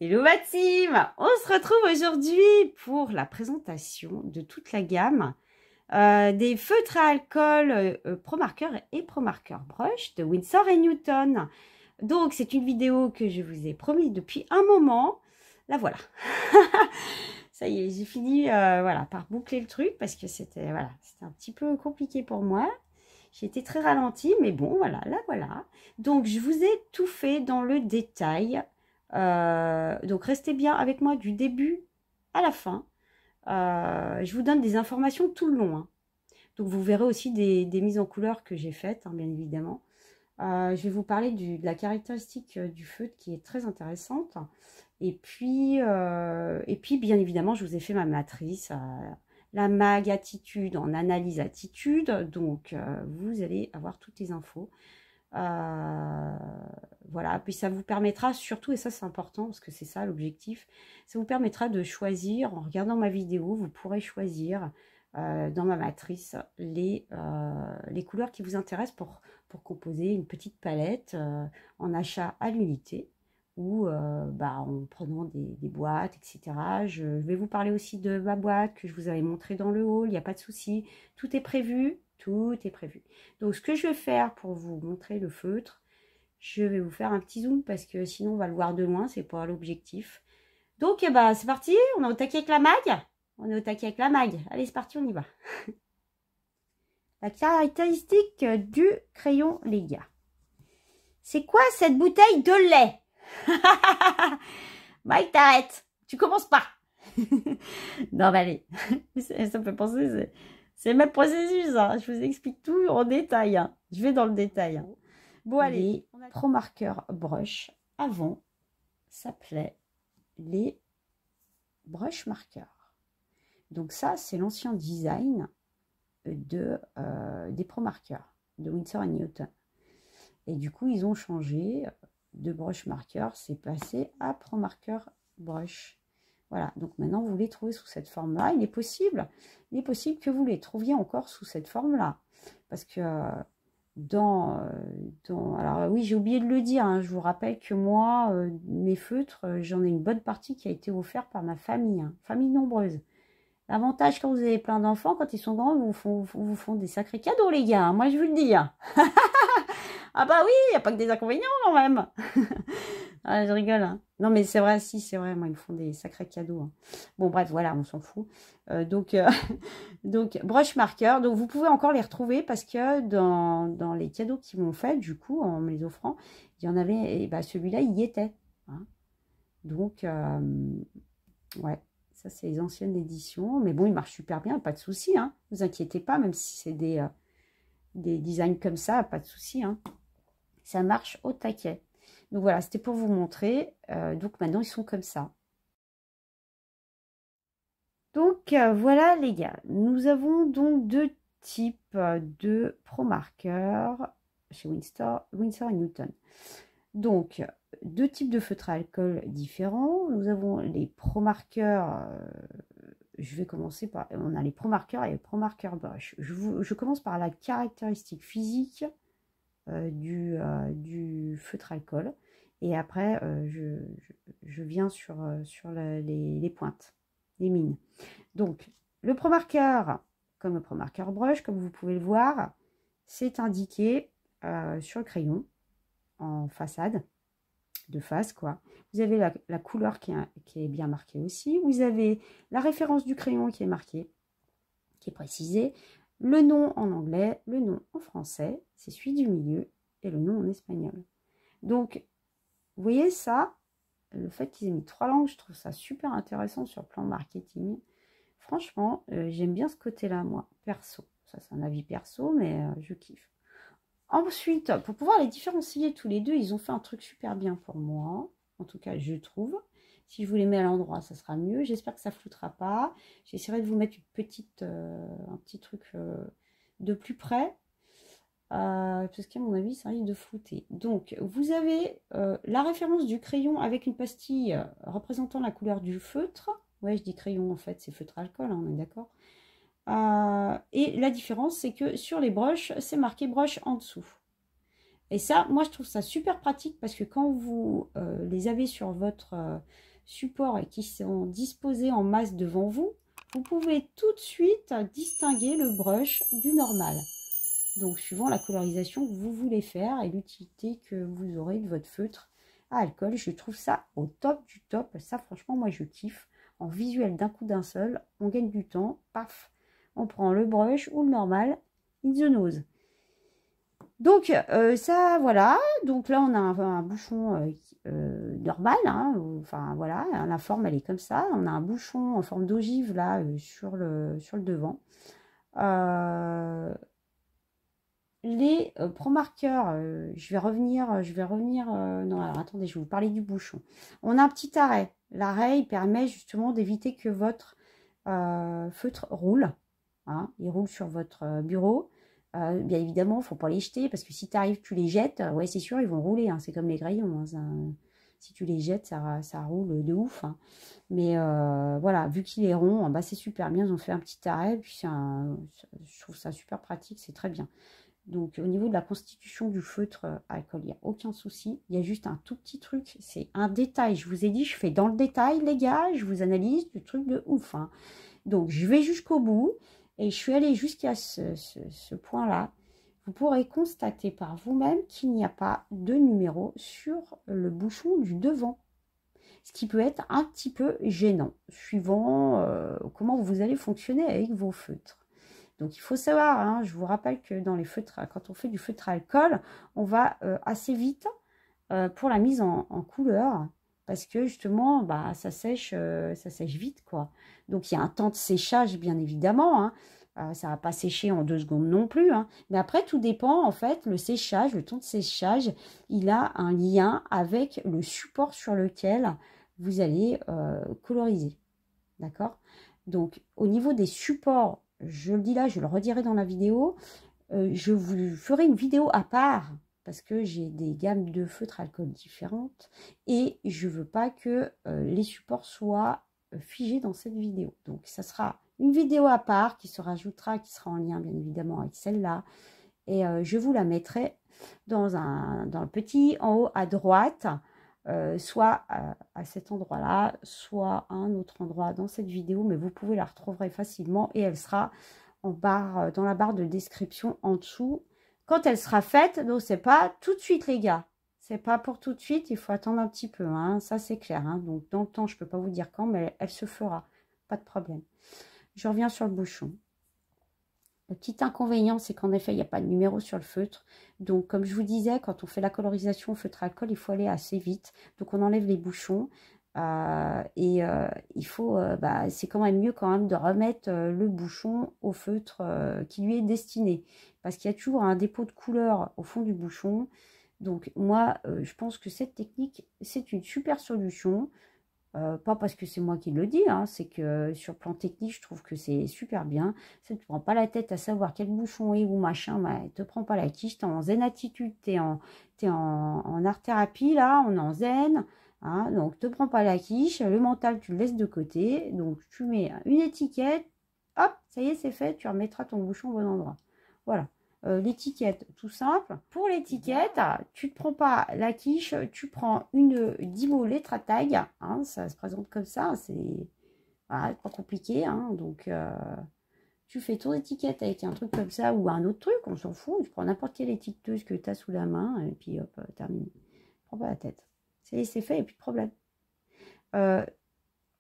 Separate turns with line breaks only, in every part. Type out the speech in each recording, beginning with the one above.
Hello ma team! On se retrouve aujourd'hui pour la présentation de toute la gamme des feutres à alcool Pro Marker et Pro Marker Brush de Winsor & Newton. Donc c'est une vidéo que je vous ai promis depuis un moment. La voilà. Ça y est, j'ai fini voilà, par boucler le truc parce que c'était un petit peu compliqué pour moi. J'ai été très ralentie, mais bon, voilà, la voilà. Donc je vous ai tout fait dans le détail. Donc restez bien avec moi du début à la fin. Je vous donne des informations tout le long. Hein. Donc vous verrez aussi des mises en couleur que j'ai faites, hein, bien évidemment. Je vais vous parler de la caractéristique du feutre qui est très intéressante. Et puis bien évidemment, je vous ai fait ma matrice, la mag attitude en analyse attitude. Donc vous allez avoir toutes les infos. Voilà, puis ça vous permettra surtout, et ça c'est important parce que c'est ça l'objectif, ça vous permettra de choisir, en regardant ma vidéo, vous pourrez choisir dans ma matrice les couleurs qui vous intéressent pour composer une petite palette en achat à l'unité ou en prenant des boîtes, etc. Je vais vous parler aussi de ma boîte que je vous avais montré dans le haul, il n'y a pas de souci, tout est prévu. Tout est prévu. Donc, ce que je vais faire pour vous montrer le feutre, je vais vous faire un petit zoom parce que sinon, on va le voir de loin. C'est pas l'objectif. Donc, c'est parti. On est au taquet avec la mag. On est au taquet avec la mag. Allez, c'est parti, on y va. La caractéristique du crayon, les gars. C'est quoi cette bouteille de lait? Mike, t'arrêtes. Tu commences pas. Non, mais allez. Ça me fait penser... C'est le même processus, hein. Je vous explique tout en détail. Hein. Je vais dans le détail. Hein. Bon, allez. Les Pro Marker Brush, avant, s'appelait les Brush Markers. Donc ça, c'est l'ancien design des Pro Markers de Winsor & Newton. Et du coup, ils ont changé de Brush Marker. C'est passé à Pro Marker Brush. Voilà, donc maintenant vous les trouvez sous cette forme-là. Il est possible que vous les trouviez encore sous cette forme-là. Parce que alors oui, j'ai oublié de le dire, hein, je vous rappelle que moi, mes feutres, j'en ai une bonne partie qui a été offerte par ma famille, hein, famille nombreuse. L'avantage quand vous avez plein d'enfants, quand ils sont grands, vous font des sacrés cadeaux, les gars, hein, moi je vous le dis. Hein. Ah bah oui, il n'y a pas que des inconvénients quand même. Ah, je rigole. Hein. Non, mais c'est vrai, si, c'est vrai. Moi, ils me font des sacrés cadeaux. Hein. Bon, bref, voilà, on s'en fout. Donc, brush marker. Donc, vous pouvez encore les retrouver parce que dans les cadeaux qu'ils m'ont fait, du coup, en me les offrant, il y en avait, et bah, celui-là, il y était. Hein. Donc, ouais, ça, c'est les anciennes éditions. Mais bon, il marche super bien, pas de souci. Hein. Ne vous inquiétez pas, même si c'est des designs comme ça, pas de souci. Hein. Ça marche au taquet. Donc voilà, c'était pour vous montrer. Donc maintenant, ils sont comme ça. Donc voilà les gars. Nous avons donc deux types de Pro Marker chez Winsor & Newton. Donc, deux types de feutres à alcool différents. Nous avons les Pro Marker. Je vais commencer par... On a les Pro Marker et les Pro Marker Brush. Je commence par la caractéristique physique du feutre alcool. Et après, je viens sur les pointes, les mines. Donc, le Pro Marker, comme le Pro Marker Brush, comme vous pouvez le voir, c'est indiqué sur le crayon, en façade, de face, quoi. Vous avez la couleur qui est bien marquée aussi. Vous avez la référence du crayon qui est marquée, qui est précisée. Le nom en anglais, le nom en français, c'est celui du milieu, et le nom en espagnol. Donc, vous voyez ça, le fait qu'ils aient mis 3 langues, je trouve ça super intéressant sur le plan marketing. Franchement, j'aime bien ce côté-là, moi, perso. Ça, c'est un avis perso, mais je kiffe. Ensuite, pour pouvoir les différencier tous les deux, ils ont fait un truc super bien pour moi. En tout cas, je trouve. Si je vous les mets à l'endroit, ça sera mieux. J'espère que ça ne floutera pas. J'essaierai de vous mettre un petit truc de plus près. Parce qu'à mon avis, ça risque de flouter. Donc, vous avez la référence du crayon avec une pastille représentant la couleur du feutre. Ouais, je dis crayon, en fait, c'est feutre alcool, hein, on est d'accord. Et la différence, c'est que sur les broches, c'est marqué broche en dessous. Et ça, moi, je trouve ça super pratique parce que quand vous les avez sur votre supports qui sont disposés en masse devant vous, vous pouvez tout de suite distinguer le brush du normal. Donc, suivant la colorisation que vous voulez faire et l'utilité que vous aurez de votre feutre à alcool, je trouve ça au top du top. Ça, franchement, moi, je kiffe. En visuel d'un coup d'un seul, on gagne du temps. Paf, on prend le brush ou le normal, in the nose. Donc, ça, voilà. Donc là, on a un bouchon normal. Hein, enfin, voilà, la forme, elle est comme ça. On a un bouchon en forme d'ogive, là, sur le devant. Les pro-marqueurs, je vais revenir, non, alors attendez, je vais vous parler du bouchon. On a un petit arrêt. L'arrêt, il permet justement d'éviter que votre feutre roule. Hein, il roule sur votre bureau. Bien évidemment, il ne faut pas les jeter, parce que si tu arrives, tu les jettes, ouais, c'est sûr, ils vont rouler. Hein, c'est comme les crayons. Hein, si tu les jettes, ça roule de ouf. Hein. Mais voilà, vu qu'il est rond, bah, c'est super bien. Ils ont fait un petit arrêt, puis je trouve ça super pratique, c'est très bien. Donc, au niveau de la constitution du feutre à alcool, il n'y a aucun souci. Il y a juste un tout petit truc, c'est un détail. Je vous ai dit, je fais dans le détail, les gars. Je vous analyse du truc de ouf. Hein. Donc, je vais jusqu'au bout et je suis allée jusqu'à ce point-là. Vous pourrez constater par vous-même qu'il n'y a pas de numéro sur le bouchon du devant. Ce qui peut être un petit peu gênant, suivant comment vous allez fonctionner avec vos feutres. Donc, il faut savoir, hein, je vous rappelle que dans les feutres, quand on fait du feutre à alcool, on va assez vite pour la mise en couleur, parce que justement, bah, ça sèche vite, quoi. Donc, il y a un temps de séchage, bien évidemment, hein. Ça ne va pas sécher en 2 secondes non plus, hein. Mais après, tout dépend, en fait, le séchage, le temps de séchage, il a un lien avec le support sur lequel vous allez coloriser. D'accord? Donc, au niveau des supports, je le dis là, je le redirai dans la vidéo, je vous ferai une vidéo à part parce que j'ai des gammes de feutres alcool différentes et je veux pas que les supports soient figés dans cette vidéo. Donc, ça sera une vidéo à part qui se rajoutera, qui sera en lien bien évidemment avec celle-là. Et je vous la mettrai dans le petit en haut à droite, soit à cet endroit-là, soit à un autre endroit dans cette vidéo, mais vous pouvez la retrouver facilement et elle sera en barre, dans la barre de description en dessous quand elle sera faite. Donc, c'est pas tout de suite, les gars. C'est pas pour tout de suite, il faut attendre un petit peu, hein, ça c'est clair. Hein. Donc, dans le temps, je peux pas vous dire quand, mais elle se fera, pas de problème. Je reviens sur le bouchon. Le petit inconvénient, c'est qu'en effet, il n'y a pas de numéro sur le feutre. Donc, comme je vous disais, quand on fait la colorisation au feutre à alcool, il faut aller assez vite. Donc, on enlève les bouchons. Il faut, c'est quand même mieux quand même de remettre le bouchon au feutre qui lui est destiné. Parce qu'il y a toujours un dépôt de couleur au fond du bouchon. Donc, moi, je pense que cette technique, c'est une super solution. Pas parce que c'est moi qui le dis, hein, c'est que sur le plan technique, je trouve que c'est super bien. Ça ne te prend pas la tête à savoir quel bouchon est ou machin, bah, ne te prends pas la quiche, tu es en zen attitude, tu es en art-thérapie, là, on est en zen, hein, donc te prends pas la quiche, le mental, tu le laisses de côté, donc tu mets une étiquette, hop, ça y est, c'est fait, tu remettras ton bouchon au bon endroit. Voilà. L'étiquette, tout simple. Pour l'étiquette, tu ne prends pas la quiche, tu prends une Dymo lettre à taille. Hein, ça se présente comme ça, c'est voilà, pas compliqué. Hein, donc, tu fais ton étiquette avec un truc comme ça ou un autre truc, on s'en fout. Tu prends n'importe quelle étiqueteuse que tu as sous la main et puis hop, terminé. Prends pas la tête. C'est fait et puis de problème.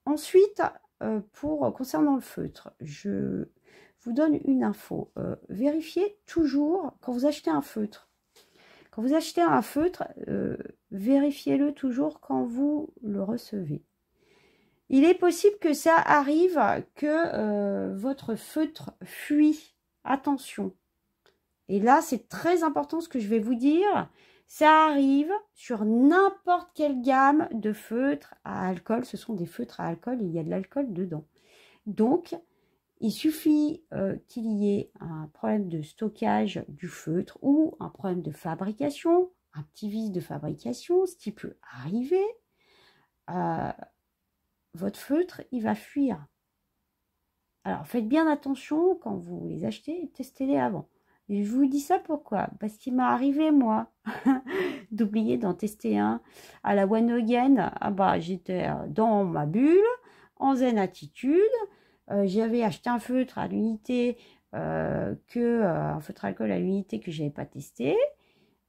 Ensuite, concernant le feutre, je vous donne une info. Vérifiez toujours, quand vous achetez un feutre, vérifiez-le toujours quand vous le recevez. Il est possible que ça arrive que votre feutre fuit. Attention. Et là, c'est très important ce que je vais vous dire. Ça arrive sur n'importe quelle gamme de feutres à alcool. Ce sont des feutres à alcool, il y a de l'alcool dedans. Donc, il suffit qu'il y ait un problème de stockage du feutre ou un problème de fabrication, un petit vice de fabrication, ce qui peut arriver. Votre feutre, il va fuir. Alors, faites bien attention quand vous les achetez, testez-les avant. Et je vous dis ça pourquoi? Parce qu'il m'est arrivé, moi. d'oublier d'en tester un à la One Again. Ah bah, j'étais dans ma bulle, en zen attitude. J'avais acheté un feutre à l'unité, un feutre alcool à l'unité que je n'avais pas testé.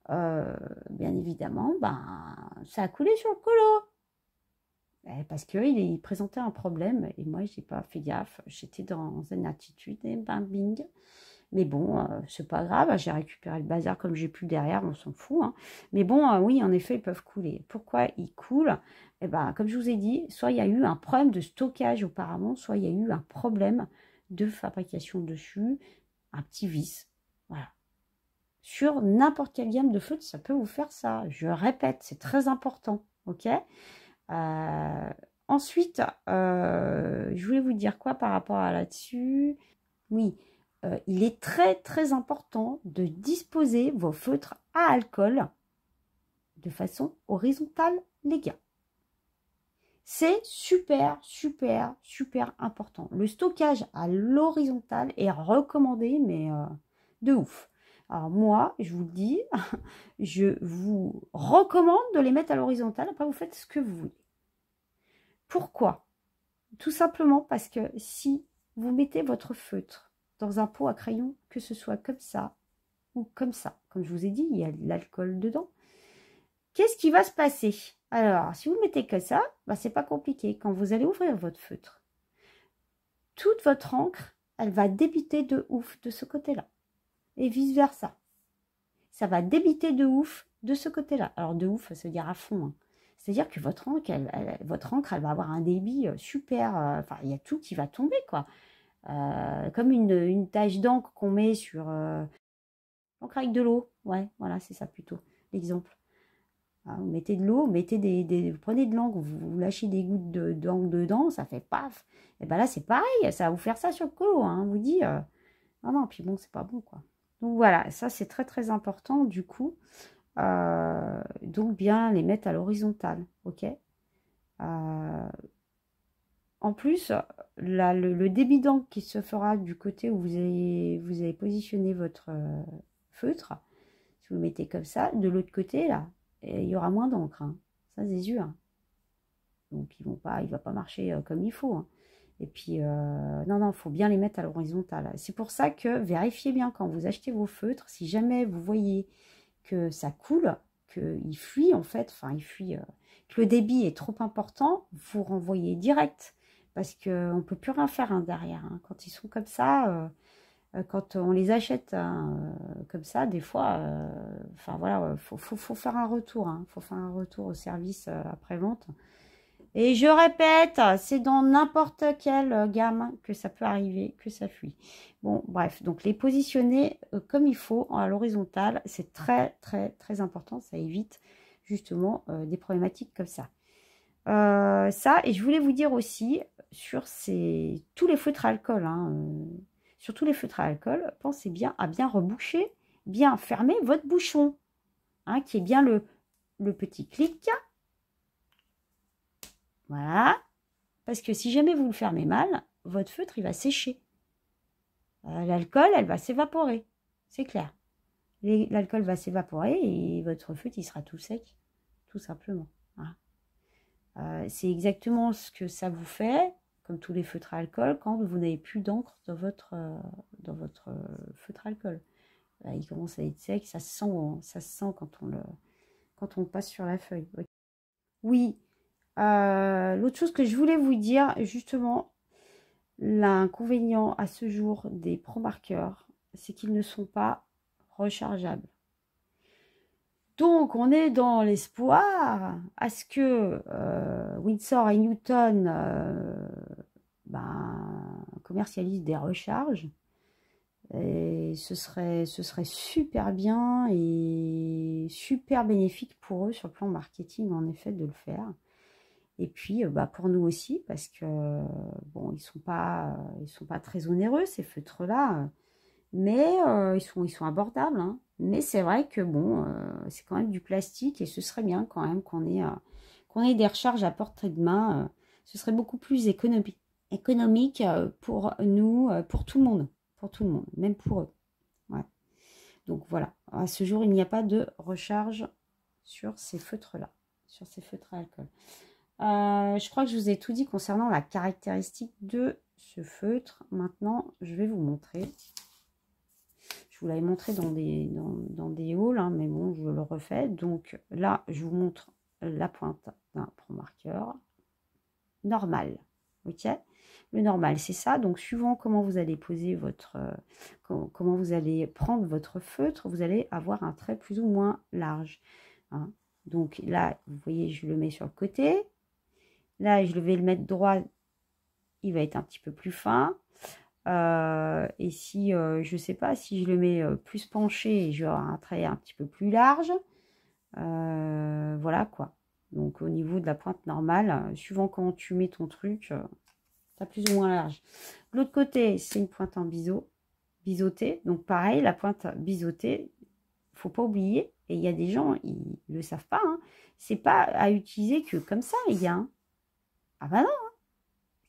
Bien évidemment, ben, ça a coulé sur le colo. Parce qu'il présentait un problème et moi, je n'ai pas fait gaffe. J'étais dans une attitude et ben, bing. Mais bon, c'est pas grave, j'ai récupéré le bazar comme j'ai pu derrière, on s'en fout. Hein. Mais bon, oui, en effet, ils peuvent couler. Pourquoi ils coulent? Eh ben, comme je vous ai dit, soit il y a eu un problème de stockage auparavant, soit il y a eu un problème de fabrication dessus, un petit vice. Voilà. Sur n'importe quelle gamme de feutres, ça peut vous faire ça. Je répète, c'est très important. Ok. Ensuite, je voulais vous dire quoi par rapport à là-dessus? Oui, il est très très important de disposer vos feutres à alcool de façon horizontale, les gars. C'est super, super, super important. Le stockage à l'horizontale est recommandé, mais de ouf. Alors moi, je vous le dis, je vous recommande de les mettre à l'horizontale. Après, vous faites ce que vous voulez. Pourquoi? Tout simplement parce que si vous mettez votre feutre dans un pot à crayon, que ce soit comme ça ou comme ça, comme je vous ai dit, il y a de l'alcool dedans, qu'est-ce qui va se passer? Alors, si vous mettez que ça, bah, c'est pas compliqué. Quand vous allez ouvrir votre feutre, toute votre encre, elle va débiter de ouf de ce côté-là. Et vice-versa. Ça va débiter de ouf de ce côté-là. Alors, de ouf, ça veut dire à fond. Hein. C'est-à-dire que votre encre, elle va avoir un débit super... Enfin, il y a tout qui va tomber, quoi. Comme une tache d'encre qu'on met sur l'encre avec de l'eau. Ouais, voilà, c'est ça plutôt, l'exemple. Vous mettez de l'eau, vous prenez de l'encre, vous lâchez des gouttes d'encre dedans, ça fait paf. Et bien là, c'est pareil, ça va vous faire ça sur le colo. Hein, on vous dit, non, puis bon, c'est pas bon, quoi. Donc voilà, ça c'est très très important, du coup. Donc bien les mettre à l'horizontale, ok. En plus, le débit d'encre qui se fera du côté où vous avez positionné votre feutre, si vous le mettez comme ça, de l'autre côté, là, il y aura moins d'encre. Hein. Ça, c'est sûr. Donc, il ne va pas marcher comme il faut. Hein. Et puis, non, il faut bien les mettre à l'horizontale. C'est pour ça que vérifiez bien quand vous achetez vos feutres, si jamais vous voyez que ça coule, qu'il fuit, en fait, enfin, il fuit, que le débit est trop important, vous renvoyez direct. Parce qu'on ne peut plus rien faire hein, derrière. Hein. Quand ils sont comme ça, quand on les achète hein, comme ça, des fois, enfin voilà, faut faire un retour. Hein. Faut faire un retour au service après-vente. Et je répète, c'est dans n'importe quelle gamme que ça peut arriver, que ça fuit. Bon, bref, donc les positionner comme il faut à l'horizontale, c'est très, très, très important. Ça évite justement des problématiques comme ça. Ça, et je voulais vous dire aussi, sur tous les feutres à alcool, hein, sur tous les feutres à alcool, pensez bien à bien reboucher, bien fermer votre bouchon, hein, qui est bien le petit clic. Voilà. Parce que si jamais vous le fermez mal, votre feutre, il va sécher. L'alcool, elle va s'évaporer. C'est clair. L'alcool va s'évaporer et votre feutre, il sera tout sec, tout simplement. Voilà. C'est exactement ce que ça vous fait, comme tous les feutres à alcool, quand vous n'avez plus d'encre dans votre feutre à alcool. Il commence à être sec, ça se sent quand on le passe sur la feuille. Oui, l'autre chose que je voulais vous dire, justement, l'inconvénient à ce jour des Pro Markers, c'est qu'ils ne sont pas rechargeables. Donc, on est dans l'espoir à ce que Windsor et Newton commercialisent des recharges. Et ce serait super bien et super bénéfique pour eux sur le plan marketing, en effet, de le faire. Et puis, pour nous aussi, parce que, bon, ils sont pas très onéreux, ces feutres-là. Mais ils sont abordables. Hein. Mais c'est vrai que bon, c'est quand même du plastique et ce serait bien quand même qu'on ait des recharges à portée de main. Ce serait beaucoup plus économique pour nous, pour tout le monde. Pour tout le monde, même pour eux. Ouais. Donc voilà, à ce jour, il n'y a pas de recharge sur ces feutres-là, sur ces feutres à alcool. Je crois que je vous ai tout dit concernant la caractéristique de ce feutre. Maintenant, je vais vous montrer. Je vous l'avais montré dans des hauls, hein, mais bon, je le refais. Donc là, je vous montre la pointe d'un Pro Marker normal. Ok, le normal, c'est ça. Donc, suivant comment vous allez poser votre... comment vous allez prendre votre feutre, vous allez avoir un trait plus ou moins large. Hein. Donc là, vous voyez, je le mets sur le côté. Là, je vais le mettre droit, il va être un petit peu plus fin. Et si, je ne sais pas, si je le mets plus penché, je vais avoir un trait un petit peu plus large. Voilà quoi. Donc au niveau de la pointe normale, suivant comment tu mets ton truc, tu as plus ou moins large. L'autre côté, c'est une pointe en biseauté. Donc pareil, la pointe biseautée, faut pas oublier, et il y a des gens, ils ne le savent pas, hein, c'est pas à utiliser que comme ça, les gars. Hein. Ah bah non, hein.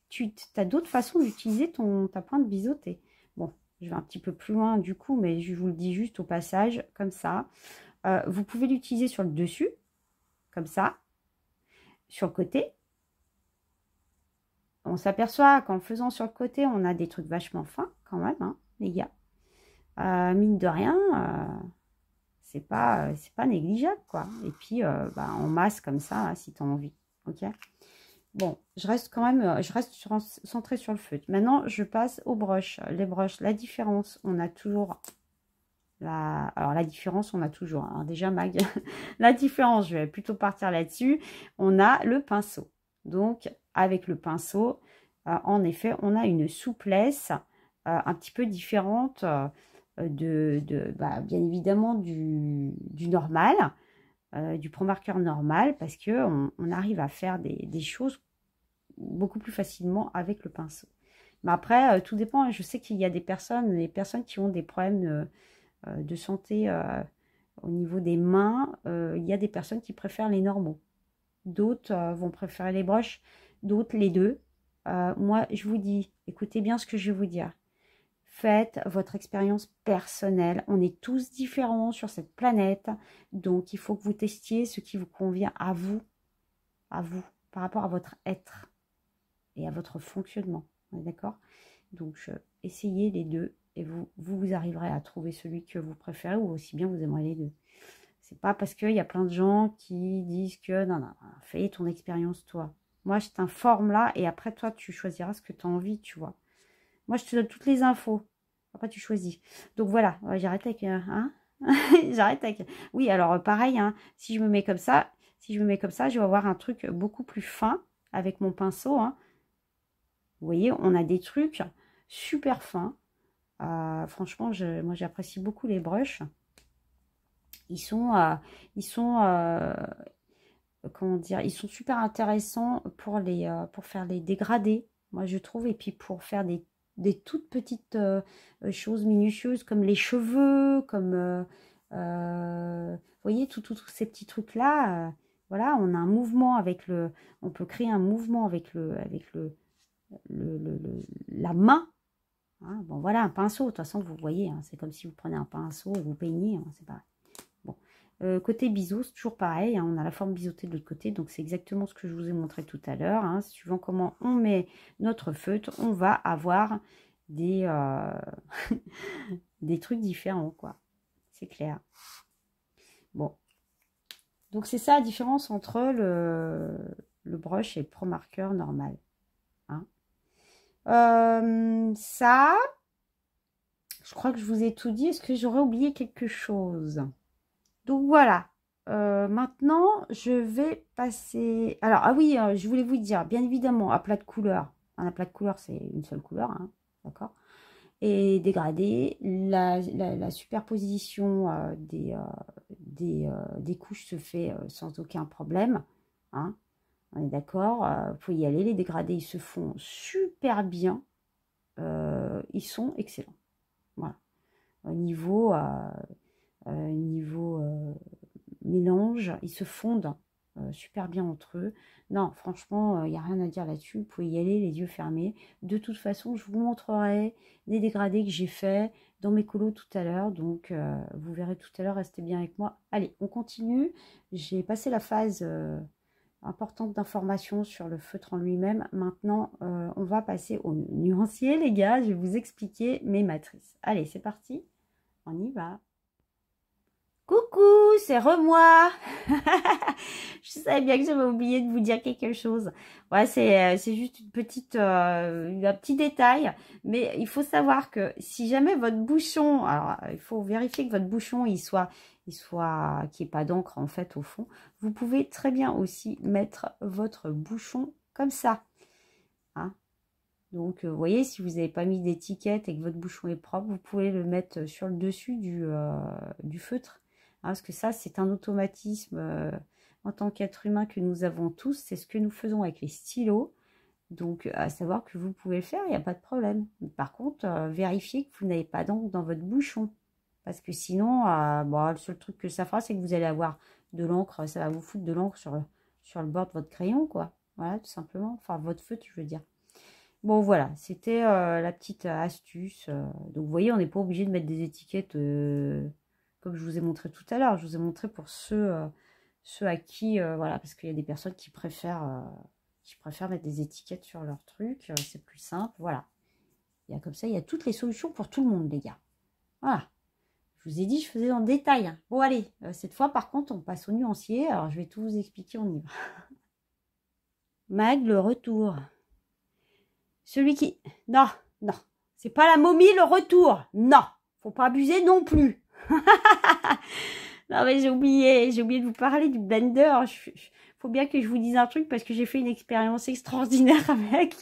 Tu as d'autres façons d'utiliser ta pointe biseautée. Bon, je vais un petit peu plus loin du coup, mais je vous le dis juste au passage, comme ça. Vous pouvez l'utiliser sur le dessus, comme ça, sur le côté. On s'aperçoit qu'en le faisant sur le côté, on a des trucs vachement fins quand même, hein, les gars. Mine de rien, c'est pas négligeable, quoi. Et puis, bah, on masse comme ça, hein, si tu as envie. Ok. Bon, je reste quand même, centrée sur le feutre. Maintenant, je passe aux broches. Les broches, la différence, on a toujours... Alors, la différence, on a toujours... Alors, déjà, Mag, la différence, je vais plutôt partir là-dessus. On a le pinceau. Donc, avec le pinceau, en effet, on a une souplesse un petit peu différente bah, bien évidemment, du normal. Du Pro Marker normal, parce que on arrive à faire des choses beaucoup plus facilement avec le pinceau. Mais après, tout dépend. Je sais qu'il y a des personnes qui ont des problèmes de santé au niveau des mains. Il y a des personnes qui préfèrent les normaux. D'autres vont préférer les broches, d'autres les deux. Moi, je vous dis, écoutez bien ce que je vais vous dire. Faites votre expérience personnelle. On est tous différents sur cette planète. Donc, il faut que vous testiez ce qui vous convient à vous, par rapport à votre être et à votre fonctionnement. On est d'accord? Donc, essayez les deux et vous arriverez à trouver celui que vous préférez ou aussi bien vous aimerez les deux. C'est pas parce qu'il y a plein de gens qui disent que non, fais ton expérience toi. Moi, je t'informe là et après, toi, tu choisiras ce que tu as envie, tu vois. Moi, je te donne toutes les infos. Après, tu choisis. Donc, voilà. Ouais, j'arrête avec... hein j'arrête avec... Oui, alors, pareil, hein, si je me mets comme ça, je vais avoir un truc beaucoup plus fin avec mon pinceau. Hein. Vous voyez, on a des trucs super fins. Franchement, moi, j'apprécie beaucoup les brushes. Ils sont comment dire, ils sont super intéressants pour faire les dégradés, moi je trouve, et puis pour faire des toutes petites choses minutieuses comme les cheveux, comme vous voyez, tous ces petits trucs là. Voilà, on a un mouvement on peut créer un mouvement avec la main. Hein. Bon voilà, un pinceau, de toute façon vous voyez, hein, c'est comme si vous prenez un pinceau et vous peignez, hein, c'est pareil. Bon. Côté biseau, c'est toujours pareil, hein, on a la forme biseautée de l'autre côté, donc c'est exactement ce que je vous ai montré tout à l'heure. Hein, suivant comment on met notre feutre, on va avoir des trucs différents, quoi. C'est clair. Bon. Donc c'est ça la différence entre le brush et le Pro Marker normal. Hein. Ça, je crois que je vous ai tout dit. Est-ce que j'aurais oublié quelque chose? Donc voilà, maintenant je vais passer... Alors, ah oui, je voulais vous dire, bien évidemment, aplat de couleur. Un aplat de couleur, c'est une seule couleur, hein, d'accord? Et dégradé, la superposition des couches se fait sans aucun problème. Hein, on est d'accord, vous pouvez y aller. Les dégradés, ils se font super bien. Ils sont excellents. Voilà. Au niveau... mélange, ils se fondent. super bien entre eux. Non, franchement, il n'y a rien à dire là-dessus. Vous pouvez y aller les yeux fermés. De toute façon, je vous montrerai les dégradés que j'ai faits dans mes colos tout à l'heure. Donc, vous verrez tout à l'heure. Restez bien avec moi. Allez, on continue. J'ai passé la phase importante d'information sur le feutre en lui-même. Maintenant, on va passer au nuancier, les gars. Je vais vous expliquer mes matrices. Allez, c'est parti. On y va. Coucou, c'est re-moi. Je savais bien que j'avais oublié de vous dire quelque chose. Ouais, c'est juste une petite, un petit détail. Mais il faut savoir que si jamais votre bouchon, alors il faut vérifier que votre bouchon qu'il n'y ait pas d'encre en fait au fond. Vous pouvez très bien aussi mettre votre bouchon comme ça. Hein. Donc, vous voyez, si vous n'avez pas mis d'étiquette et que votre bouchon est propre, vous pouvez le mettre sur le dessus du feutre. Hein, parce que ça, c'est un automatisme en tant qu'être humain que nous avons tous. C'est ce que nous faisons avec les stylos. Donc, à savoir que vous pouvez le faire, il n'y a pas de problème. Par contre, vérifiez que vous n'avez pas d'encre dans votre bouchon. Parce que sinon, bon, le seul truc que ça fera, c'est que vous allez avoir de l'encre. Ça va vous foutre de l'encre sur le bord de votre crayon, quoi. Voilà, tout simplement. Enfin, votre feutre, je veux dire. Bon, voilà, c'était la petite astuce. Donc, vous voyez, on n'est pas obligé de mettre des étiquettes comme je vous ai montré tout à l'heure. Je vous ai montré pour ceux à qui, voilà, parce qu'il y a des personnes qui préfèrent mettre des étiquettes sur leur truc. C'est plus simple, voilà. Comme ça, il y a toutes les solutions pour tout le monde, les gars. Voilà. Je vous ai dit, je faisais dans le détail. Hein. Bon, allez, cette fois, par contre, on passe au nuancier. Alors, je vais tout vous expliquer, on y va. Mag, le retour. Celui qui... Non, non. C'est pas la momie, le retour. Non. Faut pas abuser non plus. Non, mais j'ai oublié de vous parler du blender. Faut bien que je vous dise un truc parce que j'ai fait une expérience extraordinaire avec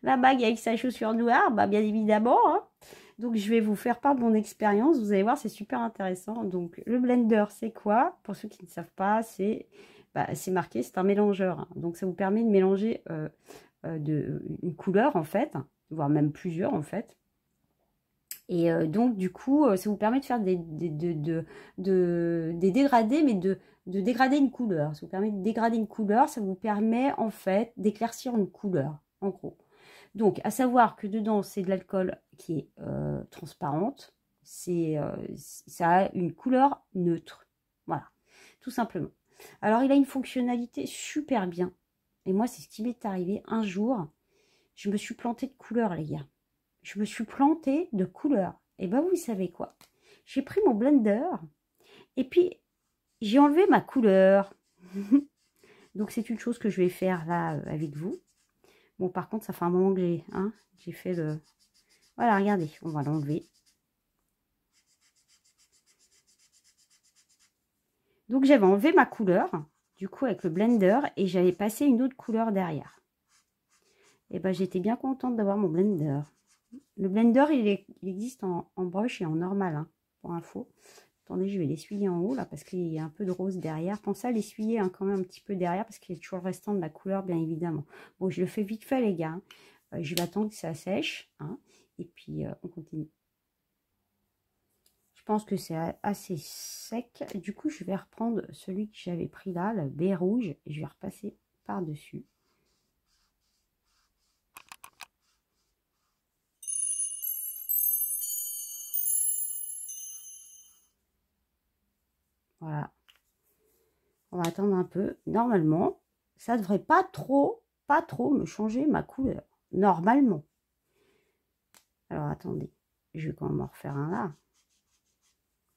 la bague avec sa chaussure noire. Bah, bien évidemment. Hein. Donc, je vais vous faire part de mon expérience. Vous allez voir, c'est super intéressant. Donc, le blender, c'est quoi? Pour ceux qui ne savent pas, c'est marqué, c'est un mélangeur. Hein. Donc, ça vous permet de mélanger... une couleur en fait, voire même plusieurs en fait. Et donc du coup, ça vous permet de faire des dégradés, mais de dégrader une couleur. Ça vous permet de dégrader une couleur, ça vous permet en fait d'éclaircir une couleur, en gros. Donc, à savoir que dedans, c'est de l'alcool qui est transparente. Ça a une couleur neutre. Voilà, tout simplement. Alors, il a une fonctionnalité super bien. Et moi, c'est ce qui m'est arrivé un jour. Je me suis plantée de couleur, les gars. Je me suis plantée de couleur. Et ben, vous savez quoi? J'ai pris mon blender et puis j'ai enlevé ma couleur. Donc, c'est une chose que je vais faire là avec vous. Bon, par contre, ça fait un moment que j'ai fait le... Voilà, regardez, on va l'enlever. Donc, j'avais enlevé ma couleur, du coup, avec le blender, et j'avais passé une autre couleur derrière. Et ben, j'étais bien contente d'avoir mon blender. Le blender, il existe en brush et en normal, hein, pour info. Attendez, je vais l'essuyer en haut, là, parce qu'il y a un peu de rose derrière. Pensez à l'essuyer quand même un petit peu derrière, parce qu'il y a toujours le restant de la couleur, bien évidemment. Bon, je le fais vite fait, les gars. Je vais attendre que ça sèche, hein, et puis on continue. Je pense que c'est assez sec. Du coup, je vais reprendre celui que j'avais pris là, le baie rouge, et je vais repasser par-dessus. Voilà. On va attendre un peu. Normalement, ça ne devrait pas trop me changer ma couleur. Normalement. Alors, attendez. Je vais quand même en refaire un là.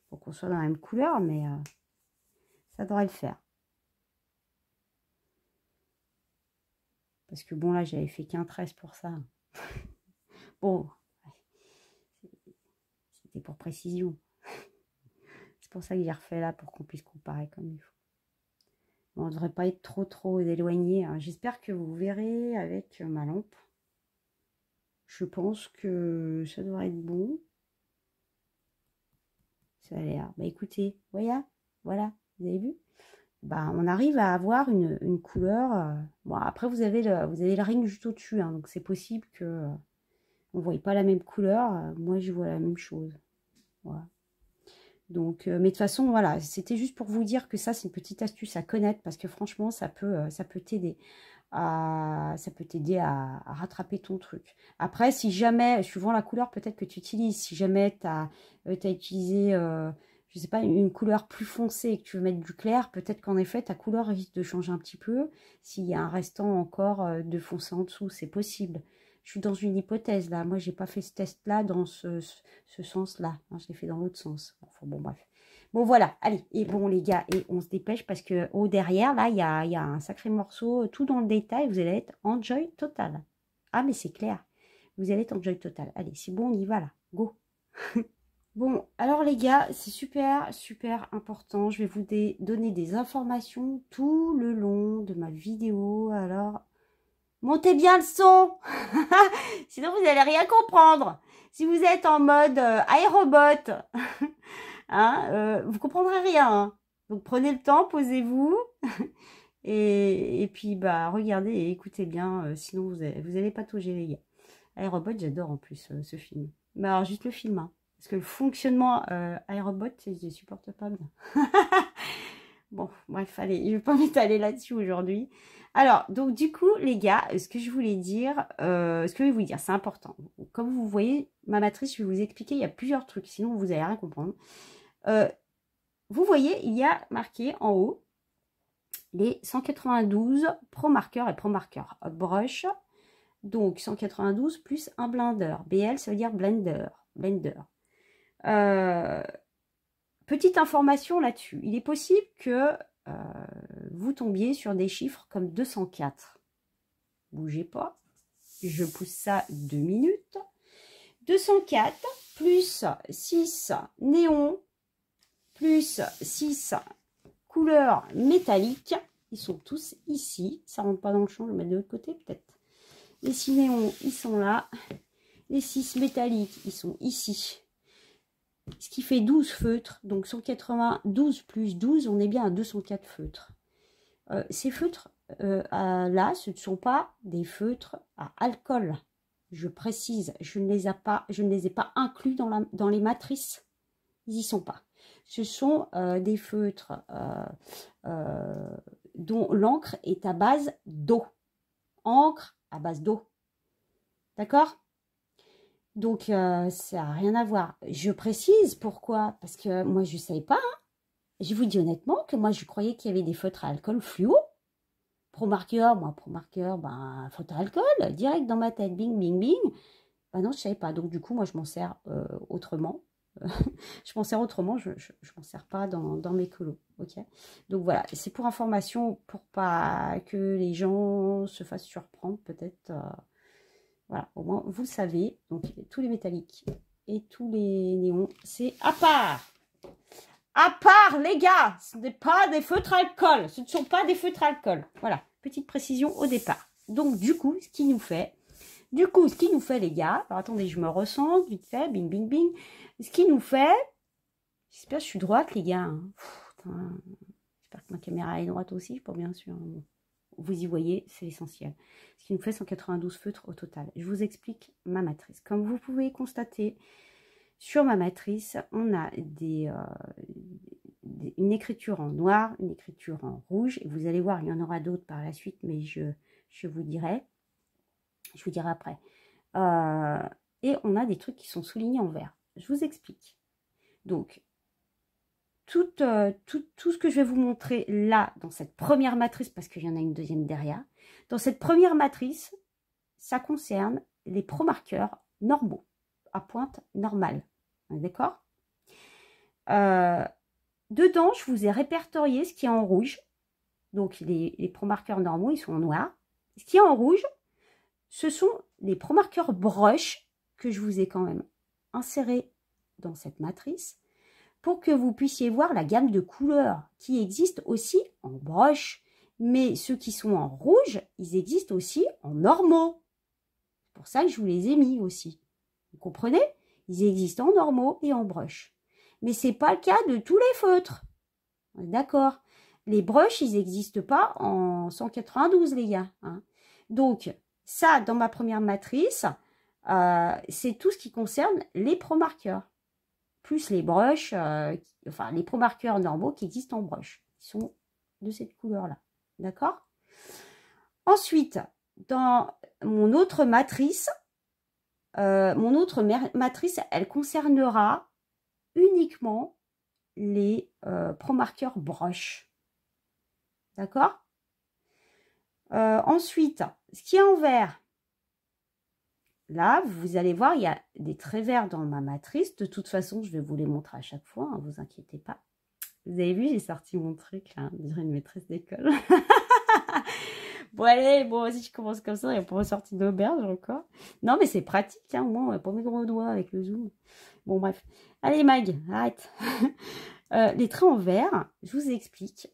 Pour qu'on soit dans la même couleur, mais ça devrait le faire. Parce que bon, là, j'avais fait qu'un 13 pour ça. Bon. C'était pour précision. C'est pour ça que j'ai refait là, pour qu'on puisse comparer comme il faut. Bon, on ne devrait pas être trop éloigné. J'espère que vous verrez avec ma lampe. Je pense que ça devrait être bon. Ça a l'air. Bah écoutez, voilà, vous avez vu? Bah, on arrive à avoir une couleur. Bon, après, vous avez le ring juste au-dessus, hein, donc c'est possible que on ne voit pas la même couleur. Moi, je vois la même chose. Voilà. Donc, mais de toute façon, voilà, c'était juste pour vous dire que ça, c'est une petite astuce à connaître parce que franchement, ça peut t'aider à rattraper ton truc. Après, si jamais, suivant la couleur peut-être que tu utilises, si jamais tu as utilisé, je sais pas, une couleur plus foncée et que tu veux mettre du clair, peut-être qu'en effet, ta couleur risque de changer un petit peu. S'il y a un restant encore de foncé en dessous, c'est possible. Je suis dans une hypothèse là. Moi, j'ai pas fait ce test-là dans ce sens-là. Hein, je l'ai fait dans l'autre sens. Enfin, bon, bref. Bon, voilà. Allez. Et bon, les gars, et on se dépêche parce que au derrière, là, il y a un sacré morceau, tout dans le détail. Vous allez être enjoy total. Ah, mais c'est clair. Vous allez être enjoy total. Allez, c'est bon, on y va là. Go. Bon, alors les gars, c'est super, super important. Je vais vous donner des informations tout le long de ma vidéo. Alors, montez bien le son. Sinon, vous n'allez rien comprendre. Si vous êtes en mode aérobot, hein, vous comprendrez rien. Hein. Donc, prenez le temps, posez-vous. et puis, bah, regardez et écoutez bien. Sinon, vous allez patauger, les gars. Aérobot, j'adore en plus ce film. Mais alors, juste le film. Hein. Parce que le fonctionnement aérobot, je ne supporte pas bien. Bon, bref, allez, je ne vais pas m'étaler là-dessus aujourd'hui. Alors, donc du coup, les gars, ce que je voulais dire, c'est important. Comme vous voyez, ma matrice, je vais vous expliquer, il y a plusieurs trucs, sinon vous n'allez rien comprendre. Vous voyez, il y a marqué en haut les 192 Pro Marker et Pro Marker Brush. Donc, 192 plus un blender. BL, ça veut dire blender. Petite information là-dessus. Il est possible que vous tombiez sur des chiffres comme 204. Bougez pas. Je pousse ça 2 minutes. 204 plus 6 néons plus 6 couleurs métalliques. Ils sont tous ici. Ça rentre pas dans le champ. Je vais le mettre de l'autre côté peut-être. Les 6 néons, ils sont là. Les 6 métalliques, ils sont ici. Ce qui fait 12 feutres. Donc 192 plus 12, on est bien à 204 feutres. Ces feutres là, ce ne sont pas des feutres à alcool. Je précise, je ne les ai pas inclus dans les matrices. Ils n'y sont pas. Ce sont des feutres dont l'encre est à base d'eau. Encre à base d'eau. D'accord ? Donc, ça n'a rien à voir. Je précise pourquoi. Parce que moi, je ne savais pas. Hein. Je vous dis honnêtement que moi, je croyais qu'il y avait des feutres à alcool fluo. Pro Marker, ben, feutre à alcool, direct dans ma tête. Bing, bing, bing. Ben non, je ne savais pas. Donc, du coup, moi, je m'en sers autrement. Je m'en sers autrement. Je m'en sers pas dans mes colos. Ok. Donc, voilà. C'est pour information, pour pas que les gens se fassent surprendre, peut-être. Voilà, au moins vous le savez. Donc tous les métalliques et tous les néons, c'est à part. À part, les gars, ce n'est pas des feutres à alcool. Ce ne sont pas des feutres à alcool. Voilà, petite précision au départ. Donc du coup, ce qui nous fait, les gars, alors attendez, je me ressens vite fait, bing, bing, bing. Ce qui nous fait, j'espère que je suis droite, les gars. Hein. J'espère que ma caméra est droite aussi, pas bien sûr. Bon. Vous y voyez, c'est l'essentiel. Ce qui nous fait 192 feutres au total. Je vous explique ma matrice. Comme vous pouvez constater, sur ma matrice, on a une écriture en noir, une écriture en rouge. Et vous allez voir, il y en aura d'autres par la suite, mais je vous dirai. Je vous dirai après. Et on a des trucs qui sont soulignés en vert. Je vous explique. Donc, tout ce que je vais vous montrer là, dans cette première matrice, parce qu'il y en a une deuxième derrière, dans cette première matrice, ça concerne les Pro Markers normaux, à pointe normale. D'accord ? Dedans, je vous ai répertorié ce qui est en rouge. Donc, les Pro Markers normaux, ils sont en noir. Ce qui est en rouge, ce sont les Pro Markers brush que je vous ai quand même insérés dans cette matrice, pour que vous puissiez voir la gamme de couleurs qui existe aussi en brush. Mais ceux qui sont en rouge, ils existent aussi en normaux. C'est pour ça que je vous les ai mis aussi. Vous comprenez? Ils existent en normaux et en brush. Mais ce n'est pas le cas de tous les feutres. D'accord? Les brushes, ils n'existent pas en 192, les gars. Hein. Donc, ça, dans ma première matrice, c'est tout ce qui concerne les Pro Markers. plus les brushes, enfin les Pro Markers normaux qui existent en brush. Ils sont de cette couleur-là. D'accord? Ensuite, dans mon autre matrice, elle concernera uniquement les Pro Markers brush. D'accord? Ensuite, ce qui est en vert, là, vous allez voir, il y a des traits verts dans ma matrice. De toute façon, je vais vous les montrer à chaque fois, ne vous inquiétez pas. Vous avez vu, j'ai sorti mon truc, là, on dirait une maîtresse d'école. Bon, allez, bon, si je commence comme ça, il n'y a pas ressorti d'auberge encore. Non, mais c'est pratique, hein, au moins, on n'a pas mes gros doigts avec le zoom. Bon, bref. Allez, Mag, arrête. Les traits en vert, je vous explique.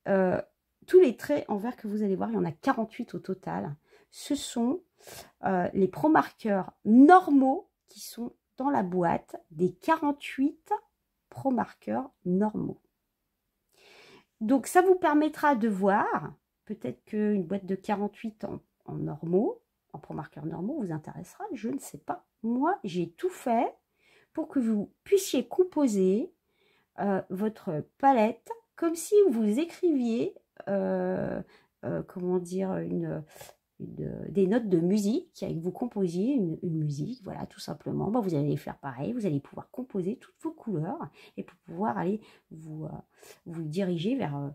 Tous les traits en vert que vous allez voir, il y en a 48 au total. Ce sont les Pro Markers normaux qui sont dans la boîte des 48 Pro Markers normaux. Donc, ça vous permettra de voir, peut-être qu'une boîte de 48 en normaux, en Pro Markers normaux, vous intéressera, je ne sais pas. Moi, j'ai tout fait pour que vous puissiez composer votre palette comme si vous écriviez, comment dire, des notes de musique, et que vous composiez une musique, voilà, tout simplement. Bon, vous allez faire pareil, vous allez pouvoir composer toutes vos couleurs et pour pouvoir aller vous diriger vers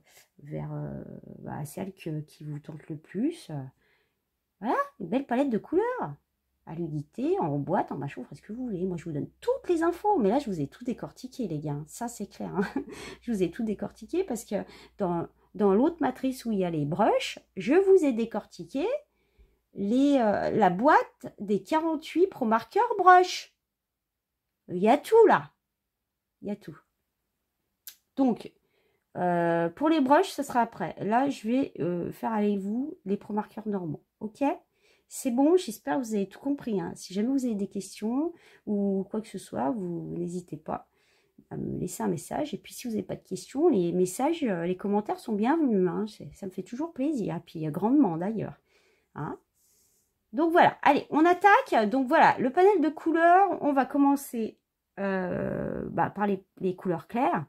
celle qui vous tente le plus. Voilà, une belle palette de couleurs à l'unité, en boîte, en machin, vous ferez ce que vous voulez. Moi, je vous donne toutes les infos, mais là, je vous ai tout décortiqué, les gars. Ça, c'est clair. Hein. Je vous ai tout décortiqué parce que dans l'autre matrice où il y a les brushes, je vous ai décortiqué la boîte des 48 Pro Markers brush. Il y a tout, là. Il y a tout. Donc, pour les brushes, ce sera après. Là, je vais faire avec vous les Pro Markers normaux. OK ? C'est bon, j'espère que vous avez tout compris. Hein. Si jamais vous avez des questions ou quoi que ce soit, vous n'hésitez pas à me laisser un message. Et puis, si vous n'avez pas de questions, les messages, les commentaires sont bienvenus. Hein. Ça me fait toujours plaisir. Et puis, grandement d'ailleurs. Hein. Donc, voilà. Allez, on attaque. Donc, voilà, le panel de couleurs, on va commencer par les couleurs claires.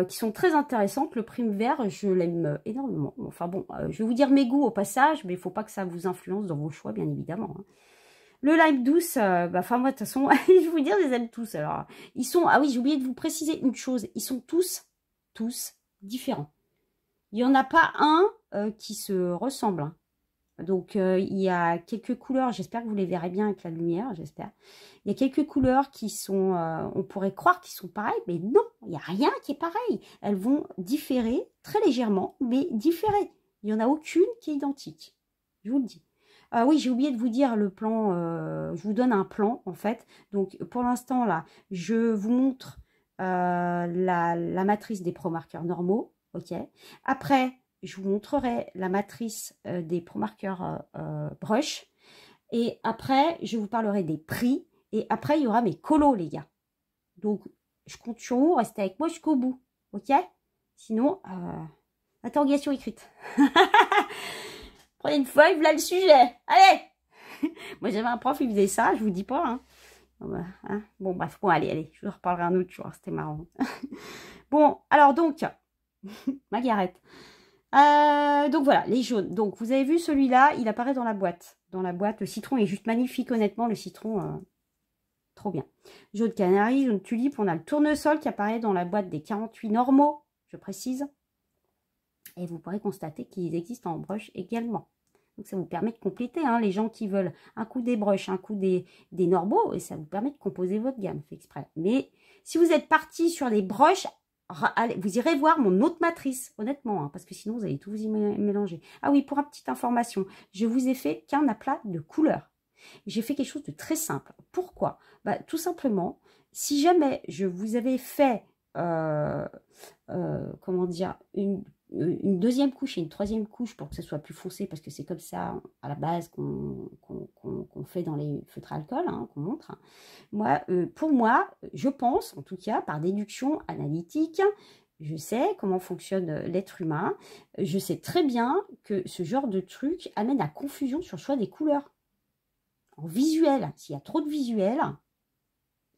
Qui sont très intéressantes. Le prime vert, je l'aime énormément. Enfin bon, je vais vous dire mes goûts au passage, mais il ne faut pas que ça vous influence dans vos choix, bien évidemment. Hein. Le lime douce, enfin moi, de toute façon, je vais vous dire, je les aime tous. Alors, ils sont, ah oui, j'ai oublié de vous préciser une chose, ils sont tous différents. Il n'y en a pas un qui se ressemble. Hein. Donc, il y a quelques couleurs, j'espère que vous les verrez bien avec la lumière, j'espère. Il y a quelques couleurs qui sont, on pourrait croire qu'ils sont pareils, mais non, il n'y a rien qui est pareil. Elles vont différer très légèrement, mais différer. Il n'y en a aucune qui est identique, je vous le dis. Oui, j'ai oublié de vous dire le plan, je vous donne un plan en fait. Donc, pour l'instant, là, je vous montre la matrice des Pro Markers normaux, ok. Après, je vous montrerai la matrice des Pro Markers brush. Et après, je vous parlerai des prix. Et après, il y aura mes colos, les gars. Donc, je compte sur vous. Restez avec moi jusqu'au bout. OK? Sinon, interrogation écrite. Prenez une feuille, voilà le sujet. Allez! Moi, j'avais un prof, il faisait ça. Je vous dis pas. Hein. Bon, bref. Bon, allez. Je vous reparlerai un autre jour. C'était marrant. Bon, alors donc, Margaret. Donc voilà, les jaunes. Donc vous avez vu celui-là, il apparaît dans la boîte. Dans la boîte, le citron est juste magnifique, honnêtement, le citron, trop bien. Jaune canari, jaune tulipe, on a le tournesol qui apparaît dans la boîte des 48 normaux, je précise. Et vous pourrez constater qu'ils existent en brush également. Donc ça vous permet de compléter, hein, les gens qui veulent un coup des brushes, un coup des normaux, et ça vous permet de composer votre gamme, fait exprès. Mais si vous êtes parti sur les brushes, allez, vous irez voir mon autre matrice, honnêtement, hein, parce que sinon vous allez tout vous y mélanger. Ah oui, pour une petite information, je vous ai fait qu'un aplat de couleurs. J'ai fait quelque chose de très simple. Pourquoi? Tout simplement, si jamais je vous avais fait, comment dire, une deuxième couche et une troisième couche pour que ce soit plus foncé, parce que c'est comme ça à la base qu'on fait dans les feutres à alcool, hein, qu'on montre. Moi, pour moi, je pense, en tout cas, par déduction analytique, je sais comment fonctionne l'être humain, je sais très bien que ce genre de truc amène à confusion sur le choix des couleurs. En visuel, s'il y a trop de visuel,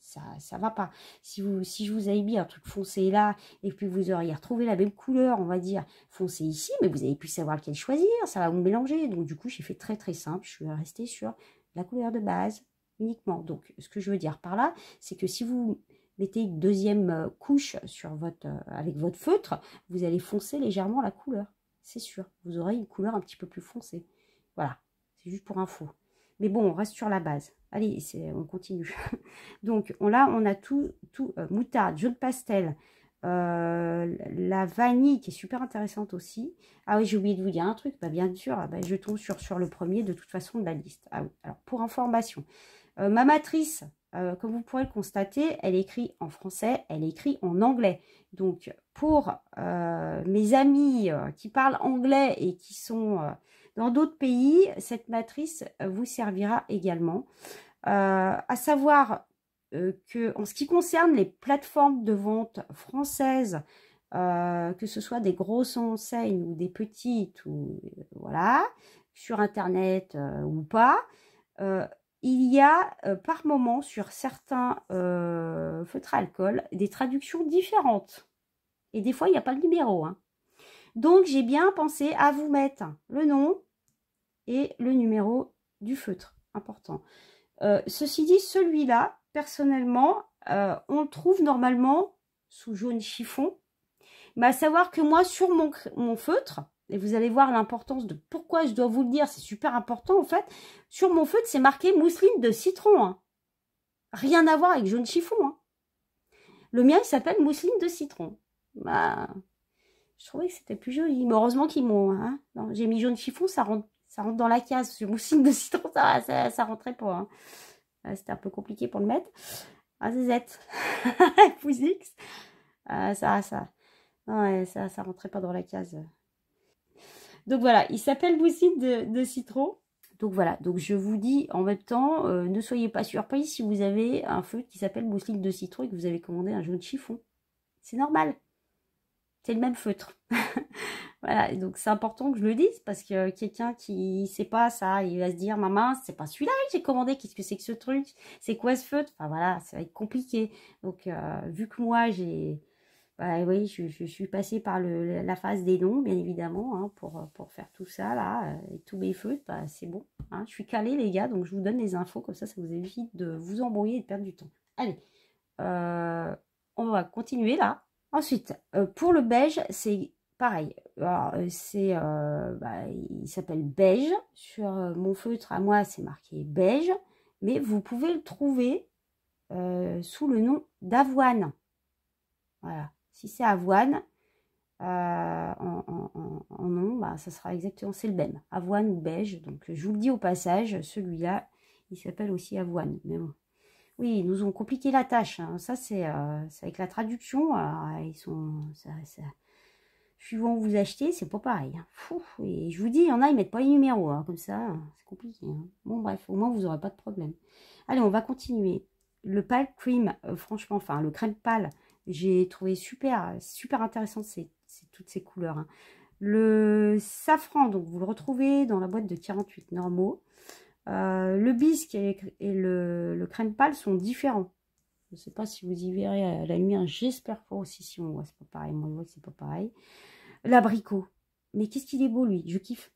ça va pas. Si je vous avais mis un truc foncé là, et puis vous auriez retrouvé la même couleur, on va dire, foncé ici, mais vous avez pu savoir lequel choisir, ça va vous mélanger. Donc du coup, j'ai fait très très simple, je suis restée sur la couleur de base uniquement. Donc ce que je veux dire par là, c'est que si vous mettez une deuxième couche sur avec votre feutre, vous allez foncer légèrement la couleur, c'est sûr. Vous aurez une couleur un petit peu plus foncée. Voilà, c'est juste pour info. Mais bon, on reste sur la base. Allez, on continue. Donc là, on a tout moutarde, jaune pastel, la vanille qui est super intéressante aussi. Ah oui, j'ai oublié de vous dire un truc. Bah, bien sûr, bah, je tombe sur le premier de toute façon de la liste. Ah oui, alors pour information, ma matrice, comme vous pourrez le constater, elle est écrite en français, elle est écrite en anglais. Donc pour mes amis qui parlent anglais et qui sont dans d'autres pays, cette matrice vous servira également. À savoir que en ce qui concerne les plateformes de vente françaises, que ce soit des grosses enseignes ou des petites, ou voilà, sur internet ou pas, il y a par moment sur certains feutres à alcool des traductions différentes. Et des fois, il n'y a pas le numéro. Hein. Donc, j'ai bien pensé à vous mettre le nom et le numéro du feutre. Important. Ceci dit, celui-là, personnellement, on le trouve normalement sous jaune chiffon. Mais à savoir que moi, sur mon feutre, et vous allez voir l'importance de pourquoi je dois vous le dire, c'est super important en fait. Sur mon feutre, c'est marqué mousseline de citron. Hein. Rien à voir avec jaune chiffon. Hein. Le mien, il s'appelle mousseline de citron. Bah, je trouvais que c'était plus joli. Mais heureusement qu'ils m'ont... Hein. J'ai mis jaune chiffon, ça rentre dans la case. Ce mousseline de citron, ça rentrait pas. Hein. C'était un peu compliqué pour le mettre. Ah, ZZ. Pouce X. Ouais, ça rentrait pas dans la case. Donc voilà, il s'appelle mousseline de citron. Donc voilà, donc je vous dis en même temps, ne soyez pas surpris si vous avez un feutre qui s'appelle mousseline de citron et que vous avez commandé un jaune chiffon. C'est normal. C'est le même feutre. Voilà, et donc c'est important que je le dise parce que quelqu'un qui sait pas ça, il va se dire, maman, c'est pas celui-là que j'ai commandé, qu'est-ce que c'est que ce truc? C'est quoi ce feutre? Enfin voilà, ça va être compliqué. Donc vu que moi bah, oui, je suis passée par la phase des noms, bien évidemment, hein, pour faire tout ça, là, et tous mes feutres, bah, c'est bon. Hein, je suis calée, les gars, donc je vous donne les infos, comme ça vous évite de vous embrouiller et de perdre du temps. Allez, on va continuer, là. Ensuite, pour le beige, c'est pareil. Alors, bah, il s'appelle beige. Sur mon feutre, à moi, c'est marqué beige, mais vous pouvez le trouver sous le nom d'avoine. Voilà. Si c'est avoine, en nom, bah, ça sera exactement, c'est le même. Avoine ou beige. Donc, je vous le dis au passage, celui-là, il s'appelle aussi avoine. Mais bon. Oui, ils nous ont compliqué la tâche. Hein. Ça, c'est avec la traduction. Ils sont... suivant où vous achetez, c'est pas pareil. Hein. Fou, et je vous dis, il y en a, ils mettent pas les numéros. Hein, comme ça, c'est compliqué. Hein. Bon, bref, au moins, vous n'aurez pas de problème. Allez, on va continuer. Le pâle cream, franchement, enfin, le crème pâle, j'ai trouvé super intéressant toutes ces couleurs. Hein. Le safran, donc vous le retrouvez dans la boîte de 48 normaux. Le bisque et le crème pâle sont différents. Je ne sais pas si vous y verrez à la lumière. J'espère pas aussi si on voit. C'est pas pareil. Moi, je vois que c'est pas pareil. L'abricot. Mais qu'est-ce qu'il est beau, lui. Je kiffe.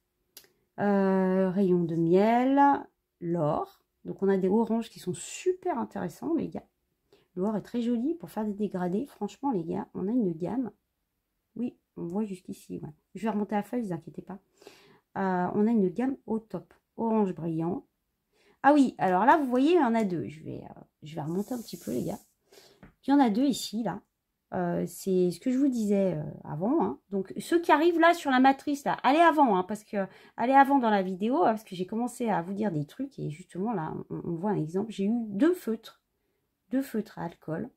Rayon de miel. L'or. Donc, on a des oranges qui sont super intéressants, les gars. L'or est très joli pour faire des dégradés. Franchement, les gars, on a une gamme. Oui, on voit jusqu'ici. Ouais. Je vais remonter la feuille, ne vous inquiétez pas. On a une gamme au top. Orange brillant. Ah oui, alors là, vous voyez, il y en a deux. Je vais remonter un petit peu, les gars. Il y en a deux ici, là. C'est ce que je vous disais avant. Hein. Donc, ceux qui arrivent là sur la matrice, là, allez avant, hein, allez avant dans la vidéo, hein, parce que j'ai commencé à vous dire des trucs. Et justement, là, on voit un exemple. J'ai eu deux feutres à alcool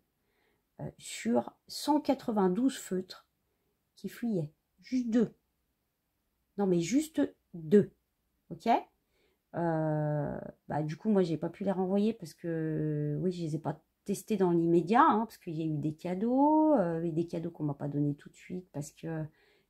sur 192 feutres qui fuyaient. Juste deux. Non, mais juste deux. Ok ? Bah, du coup, moi, j'ai pas pu les renvoyer parce que, oui, je les ai pas testés dans l'immédiat, hein, parce qu'il y a eu des cadeaux, et des cadeaux qu'on m'a pas donné tout de suite parce que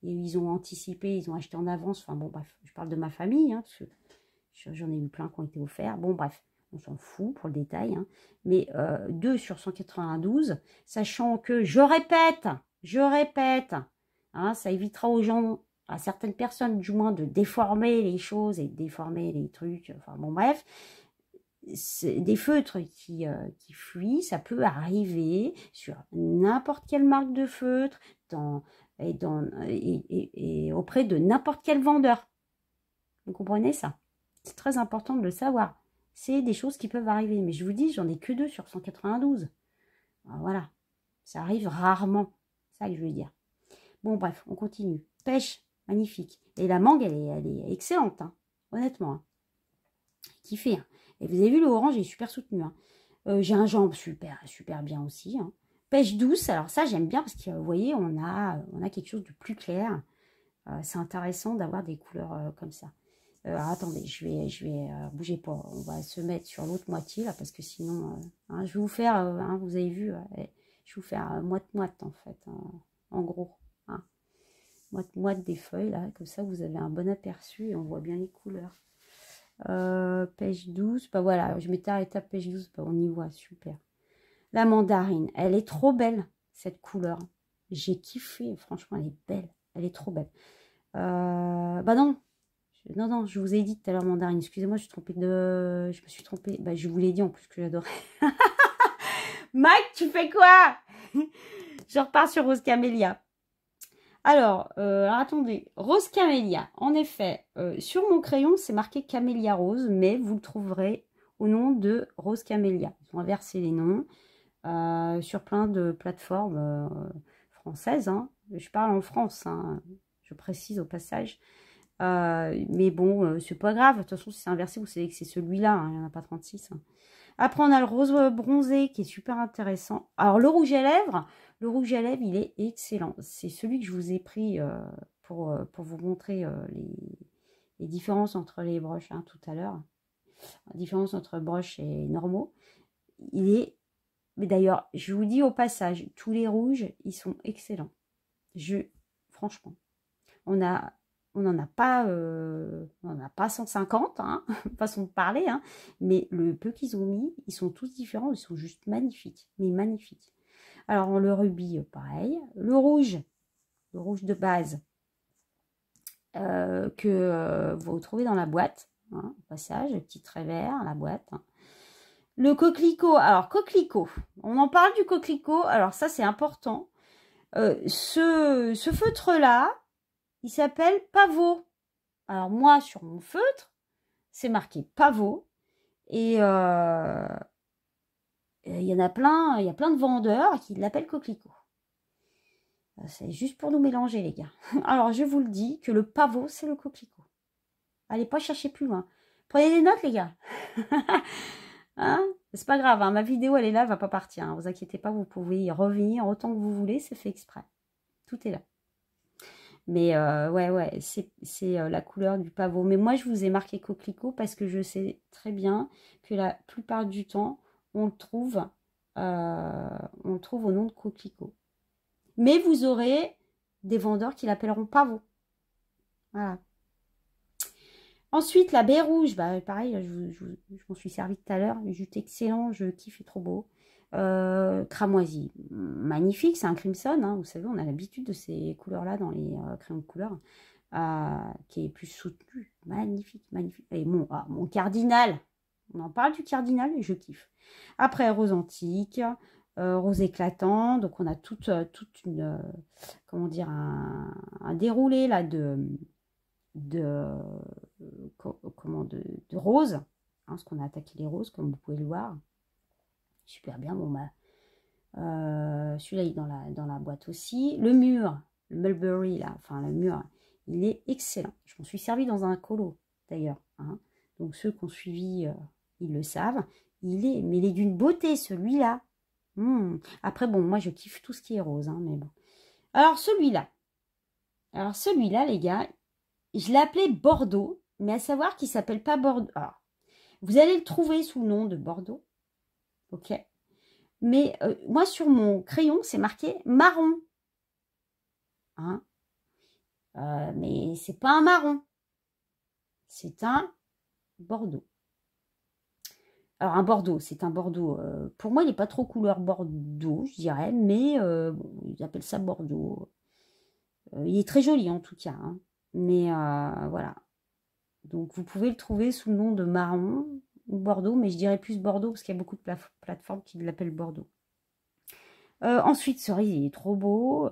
ils ont anticipé, ils ont acheté en avance. Enfin bon, bref, je parle de ma famille, hein, parce que j'en ai eu plein qui ont été offerts. Bon, bref, on s'en fout pour le détail, hein. Mais 2 sur 192, sachant que, je répète, hein, ça évitera aux gens, à certaines personnes du moins, de déformer les choses et de déformer les trucs, enfin bon bref, des feutres qui fuient, ça peut arriver sur n'importe quelle marque de feutre et auprès de n'importe quel vendeur. Vous comprenez ça? C'est très important de le savoir. C'est des choses qui peuvent arriver. Mais je vous dis, j'en ai que 2 sur 192. Alors voilà. Ça arrive rarement. C'est ça que je veux dire. Bon, bref, on continue. Pêche, magnifique. Et la mangue, elle est excellente, hein, honnêtement. Hein. Kiffé. Hein. Et vous avez vu, le orange est super soutenu. Hein. Gingembre, super bien aussi. Hein. Pêche douce, alors ça, j'aime bien parce que, vous voyez, on a quelque chose de plus clair. C'est intéressant d'avoir des couleurs comme ça. Alors, attendez, je vais bouger pas. On va se mettre sur l'autre moitié, là, parce que sinon, hein, je vais vous faire, hein, vous avez vu, je vais vous faire moite-moite, en fait, hein, en gros. Hein. Moite-moite des feuilles, là, comme ça, vous avez un bon aperçu et on voit bien les couleurs. Pêche douce, bah voilà, je m'étais arrêtée à pêche douce, bah on y voit, super. La mandarine, elle est trop belle, cette couleur. J'ai kiffé, franchement, elle est belle, elle est trop belle. Bah non, je vous ai dit tout à l'heure mandarine, excusez-moi, je me suis trompée, bah je vous l'ai dit en plus que j'adorais. Mike, tu fais quoi? Je repars sur Rose Camélia. Alors, attendez, Rose Camélia, en effet, sur mon crayon, c'est marqué Camélia Rose, mais vous le trouverez au nom de Rose Camélia. Ils ont inversé les noms sur plein de plateformes françaises. Hein. Je parle en France, hein, je précise au passage. Mais bon, c'est pas grave, de toute façon, si c'est inversé, vous savez que c'est celui-là, hein, il n'y en a pas 36. Hein. Après, on a le rose bronzé qui est super intéressant. Alors, le rouge à lèvres, il est excellent. C'est celui que je vous ai pris pour vous montrer les différences entre les brushes hein, tout à l'heure. La différence entre brushes et normaux. Mais d'ailleurs, je vous dis au passage, tous les rouges, ils sont excellents. Franchement, on n'en a pas 150, hein, façon de parler, hein, mais le peu qu'ils ont mis, ils sont tous différents, ils sont juste magnifiques, mais magnifiques. Alors, le rubis, pareil. Le rouge de base, que vous retrouvez dans la boîte, hein, au passage, le petit trait vert, la boîte. Hein. Le coquelicot, alors coquelicot, on en parle du coquelicot, alors ça c'est important. Ce feutre-là, il s'appelle pavot. Alors moi, sur mon feutre, c'est marqué pavot. Et il y en a plein, il y a plein de vendeurs qui l'appellent coquelicot. C'est juste pour nous mélanger, les gars. Alors, je vous le dis que le pavot, c'est le coquelicot. Allez pas chercher plus loin. Prenez des notes, les gars. Hein, c'est pas grave, hein, ma vidéo, elle est là, elle va pas partir. Hein, vous inquiétez pas, vous pouvez y revenir autant que vous voulez, c'est fait exprès. Tout est là. Mais ouais, c'est la couleur du pavot. Mais moi, je vous ai marqué coquelicot parce que je sais très bien que la plupart du temps, on le trouve au nom de coquelicot. Mais vous aurez des vendeurs qui l'appelleront pavot. Voilà. Ensuite, la baie rouge, bah, pareil, je m'en suis servi tout à l'heure. Jus excellent, je kiffe, il est trop beau. Cramoisi, magnifique, c'est un crimson. Hein, vous savez, on a l'habitude de ces couleurs-là dans les crayons de couleur, qui est plus soutenu. Magnifique, magnifique. Et mon cardinal, on en parle du cardinal et je kiffe. Après, rose antique, rose éclatant. Donc, on a toute une, comment dire, un déroulé là de roses, hein, parce qu'on a attaqué les roses, comme vous pouvez le voir. Super bien. Bon, bah, celui-là, il est dans la boîte aussi. Le mur, le mulberry, là, enfin, le mur, il est excellent. Je m'en suis servi dans un colo, d'ailleurs. Hein. Donc, ceux qui ont suivi, ils le savent. Mais il est d'une beauté, celui-là. Après, bon, moi, je kiffe tout ce qui est rose, hein, mais bon. Alors, celui-là, les gars, je l'ai appelé Bordeaux, mais à savoir qu'il ne s'appelle pas Bordeaux. Alors, vous allez le trouver sous le nom de Bordeaux. Ok. Mais moi, sur mon crayon, c'est marqué marron. Hein, mais c'est pas un marron. C'est un Bordeaux. Alors, un bordeaux, c'est un bordeaux. Pour moi, il n'est pas trop couleur bordeaux, je dirais, mais bon, ils appellent ça bordeaux. Il est très joli en tout cas, hein. Mais voilà. Donc, vous pouvez le trouver sous le nom de marron ou bordeaux, mais je dirais plus bordeaux parce qu'il y a beaucoup de plateformes qui l'appellent bordeaux. Ensuite, cerise, il est trop beau.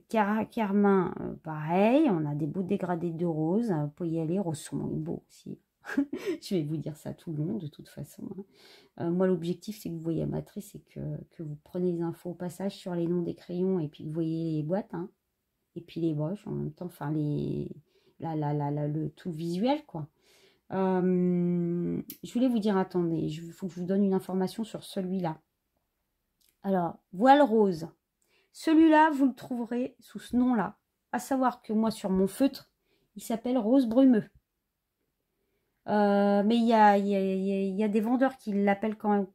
Carmin, pareil. On a des beaux dégradés de rose. Vous pouvez y aller. Rose sombre, il est beau aussi. Je vais vous dire ça tout le long, de toute façon, hein. Moi, l'objectif, c'est que vous voyez la matrice et que vous prenez les infos au passage sur les noms des crayons et puis que vous voyez les boîtes, hein, et puis les broches en même temps, enfin, le tout visuel, quoi. Je voulais vous dire, attendez, il faut que je vous donne une information sur celui-là. Alors, voile rose. Celui-là, vous le trouverez sous ce nom-là. À savoir que moi, sur mon feutre, il s'appelle rose brumeux. Mais il y a des vendeurs qui l'appellent quand même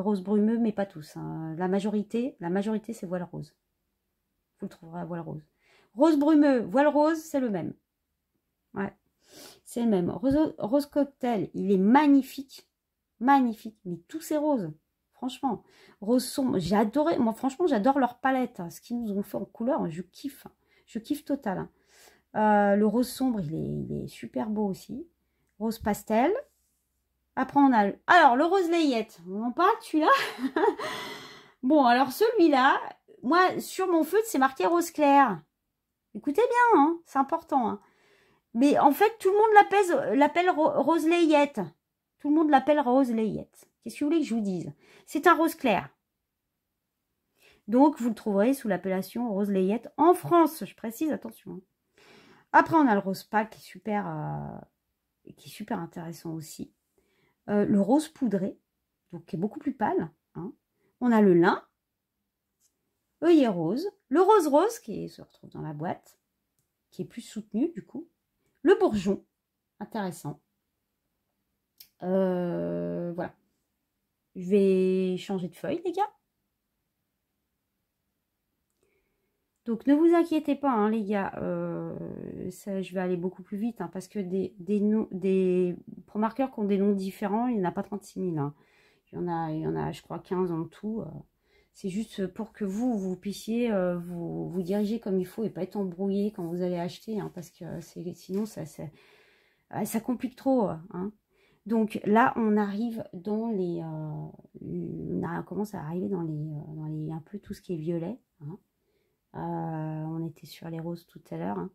rose brumeux, mais pas tous, hein. La majorité c'est voile rose. Vous le trouverez à voile rose. Rose brumeux, voile rose, c'est le même. Ouais, c'est le même. Rose cocktail, il est magnifique. Magnifique. Mais tous ces roses, franchement. Rose sombre, j'ai adoré. Moi, franchement, j'adore leur palette, hein. Ce qu'ils nous ont fait en couleur, je kiffe. Je kiffe total, hein. Le rose sombre, il est super beau aussi. Rose pastel. Après, on a... Alors, le rose layette. On en parle, celui-là. Bon, alors, celui-là, moi, sur mon feutre, c'est marqué rose clair. Écoutez bien, hein, c'est important, hein. Mais en fait, tout le monde l'appelle rose layette. Tout le monde l'appelle rose layette. Qu'est-ce que vous voulez que je vous dise? C'est un rose clair. Donc, vous le trouverez sous l'appellation rose layette en France. Je précise, attention. Après, on a le rose pâle qui est super intéressant aussi. Le rose poudré, donc qui est beaucoup plus pâle, hein. On a le lin, œillet rose, le rose rose qui se retrouve dans la boîte, qui est plus soutenu du coup, le bourgeon, intéressant. Voilà. Je vais changer de feuille, les gars. Donc, ne vous inquiétez pas, hein, les gars. Ça, je vais aller beaucoup plus vite, hein, parce que des pro-marqueurs qui ont des noms différents, il n'y en a pas 36 000. Hein. Il y en a, je crois, 15 en tout. C'est juste pour que vous puissiez vous diriger comme il faut et pas être embrouillé quand vous allez acheter, hein, parce que sinon, ça complique trop, hein. Donc là, on arrive dans les... on commence à arriver dans les un peu tout ce qui est violet, hein. On était sur les roses tout à l'heure,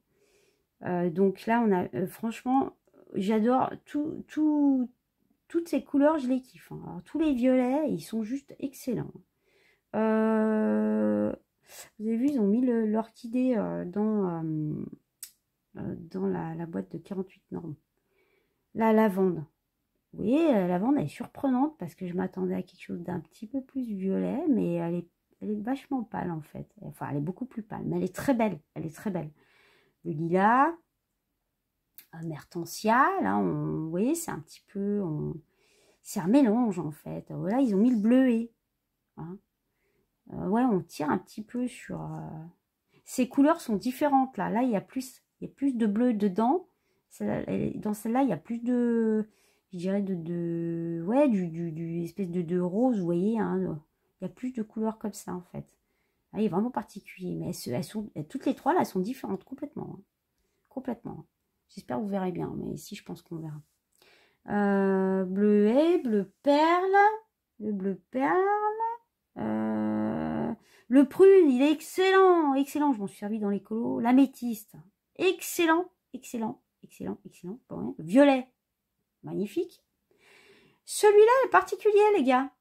hein. Donc là, on a franchement, j'adore toutes ces couleurs, je les kiffe, hein. Alors, tous les violets, ils sont juste excellents. Vous avez vu, ils ont mis l'orchidée dans la boîte de 48 normes. La lavande. Vous voyez, la lavande, elle est surprenante parce que je m'attendais à quelque chose d'un petit peu plus violet, mais elle est vachement pâle en fait. Enfin, elle est beaucoup plus pâle, mais elle est très belle. Elle est très belle. Le lilas, mertensia, là, vous voyez, c'est un petit peu... c'est un mélange en fait. Voilà, ils ont mis le bleuet, hein. Ouais, on tire un petit peu sur... Ces couleurs sont différentes là. Là, il y a plus de bleu dedans. Dans celle-là, il y a plus de... Je dirais ouais, du espèce de rose, vous voyez, hein. Il y a plus de couleurs comme ça, en fait. Là, il est vraiment particulier. Mais toutes les trois, là, elles sont différentes complètement, hein. Complètement. J'espère que vous verrez bien. Mais ici, je pense qu'on verra. Bleuet, bleu perle. Le bleu perle. Le prune, il est excellent. Excellent, je m'en suis servi dans les colos. L'améthyste. Excellent, excellent, excellent, excellent. Bon, violet. Magnifique. Celui-là est particulier, les gars.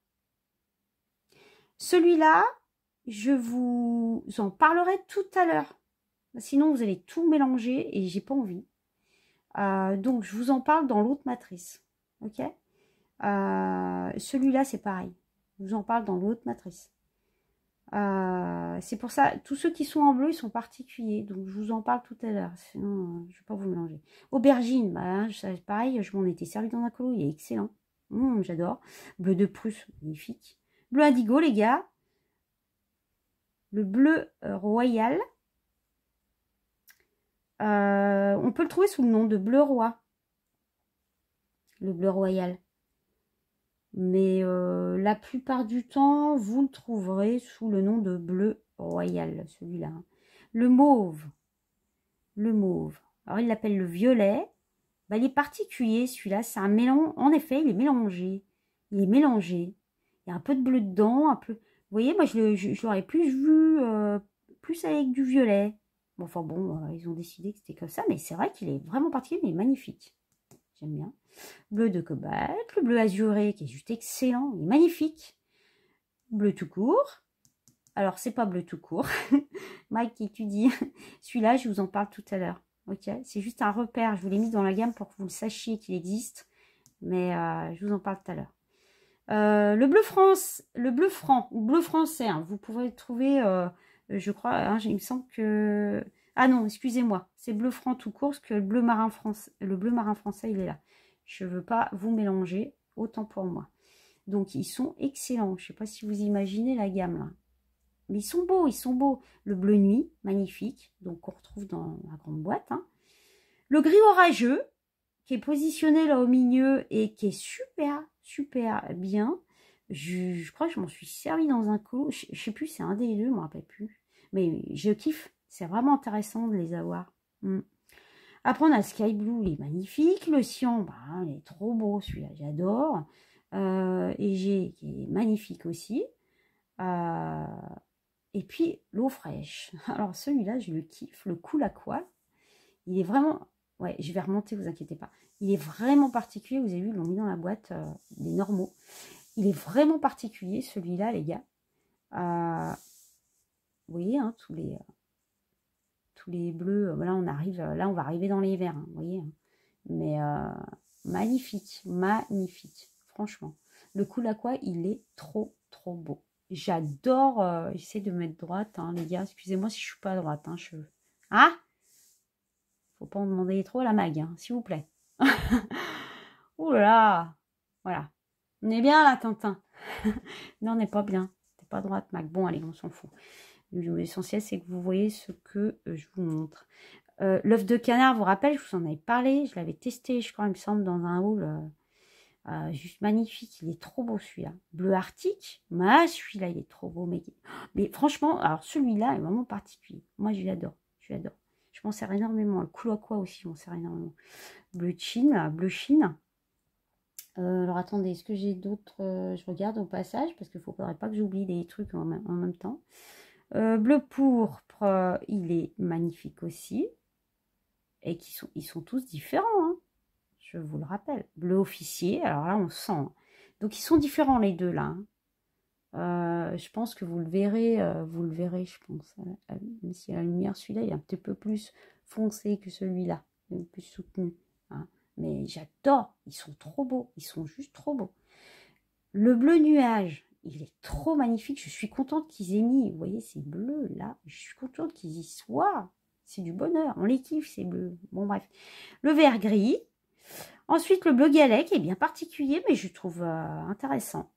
Celui-là, je vous en parlerai tout à l'heure. Sinon, vous allez tout mélanger et j'ai pas envie. Donc, je vous en parle dans l'autre matrice. Ok. Celui-là, c'est pareil. Je vous en parle dans l'autre matrice. C'est pour ça, tous ceux qui sont en bleu, ils sont particuliers. Donc, je vous en parle tout à l'heure. Sinon, je ne vais pas vous mélanger. Aubergine, bah, pareil, je m'en étais servi dans un colo. Il est excellent. J'adore. Bleu de Prusse, magnifique. Bleu indigo, les gars. Le bleu royal. On peut le trouver sous le nom de bleu roi. Le bleu royal. Mais la plupart du temps, vous le trouverez sous le nom de bleu royal, celui-là. Le mauve. Le mauve. Alors, il l'appelle le violet. Bah, il est particulier, celui-là. C'est un mélange. En effet, il est mélangé. Il est mélangé. Il y a un peu de bleu dedans, un peu... Vous voyez, moi, je l'aurais plus vu plus avec du violet. Bon, enfin bon, ils ont décidé que c'était comme ça. Mais c'est vrai qu'il est vraiment particulier, mais magnifique. J'aime bien. Bleu de cobalt, le bleu azuré qui est juste excellent, il est magnifique. Bleu tout court. Alors, c'est pas bleu tout court. Mike qui étudie. Celui-là, je vous en parle tout à l'heure. Ok, c'est juste un repère. Je vous l'ai mis dans la gamme pour que vous le sachiez qu'il existe. Mais je vous en parle tout à l'heure. Le bleu France, le bleu franc, ou bleu français, hein, vous pourrez le trouver, je crois, hein, il me semble que... Ah non, excusez-moi, c'est bleu franc tout court, parce que le bleu marin français, il est là. Je ne veux pas vous mélanger, autant pour moi. Donc, ils sont excellents. Je ne sais pas si vous imaginez la gamme, là. Mais ils sont beaux, ils sont beaux. Le bleu nuit, magnifique, donc qu'on retrouve dans la grande boîte. Hein. Le gris orageux, qui est positionné là au milieu et qui est super, super bien. Je crois que je m'en suis servi dans un colo. Je ne sais plus, c'est un des deux, je ne me rappelle plus. Mais je kiffe. C'est vraiment intéressant de les avoir. Après, on a Sky Blue, il est magnifique. Le cyan, bah, il est trop beau, celui-là, j'adore. Et j'ai qui est magnifique aussi. Et puis, l'eau fraîche. Alors, celui-là, je le kiffe. Le Cool Aqua. Il est vraiment... Ouais, je vais remonter, vous inquiétez pas. Il est vraiment particulier. Vous avez vu, ils l'ont mis dans la boîte des normaux. Il est vraiment particulier, celui-là, les gars. Vous voyez, hein, tous les bleus. Là, on va arriver dans les verts, hein, vous voyez. Hein. Mais magnifique, magnifique. Franchement. Le Cool Aqua, il est trop, trop beau. J'adore. J'essaie de mettre droite, hein, les gars. Excusez-moi si je suis pas à droite. Hein, Ah, faut pas en demander trop à la mag, hein, s'il vous plaît. Ouh là là. Voilà. On est bien là, Tintin. Non, on n'est pas bien. T'es pas à droite, mag. Bon, allez, on s'en fout. L'essentiel, c'est que vous voyez ce que je vous montre. L'œuf de canard, vous rappelez, je vous en avais parlé. Je l'avais testé, je crois, il me semble, dans un haul. Juste magnifique. Il est trop beau, celui-là. Bleu arctique. Mais celui-là, il est trop beau. Mais franchement, alors celui-là est vraiment particulier. Moi, je l'adore. Je l'adore. Je m'en sers énormément. Le Cool Aqua aussi, je m'en sers énormément. Bleu Chine. Bleu Chine. Alors attendez, est-ce que j'ai d'autres... je regarde au passage parce qu'il ne faudrait pas que j'oublie des trucs en même temps. Bleu pourpre, il est magnifique aussi. Et ils sont tous différents. Hein. Je vous le rappelle. Bleu officier, alors là on sent. Hein. Donc ils sont différents les deux là. Hein. Je pense que vous le verrez, je pense. Même si la lumière, celui-là, il est un petit peu plus foncé que celui-là. Plus soutenu. Hein. Mais j'adore, ils sont trop beaux, ils sont juste trop beaux. Le bleu nuage, il est trop magnifique, je suis contente qu'ils aient mis, vous voyez ces bleus là, je suis contente qu'ils y soient, c'est du bonheur, on les kiffe ces bleus, bon bref. Le vert gris, ensuite le bleu galet qui est bien particulier mais je trouve intéressant.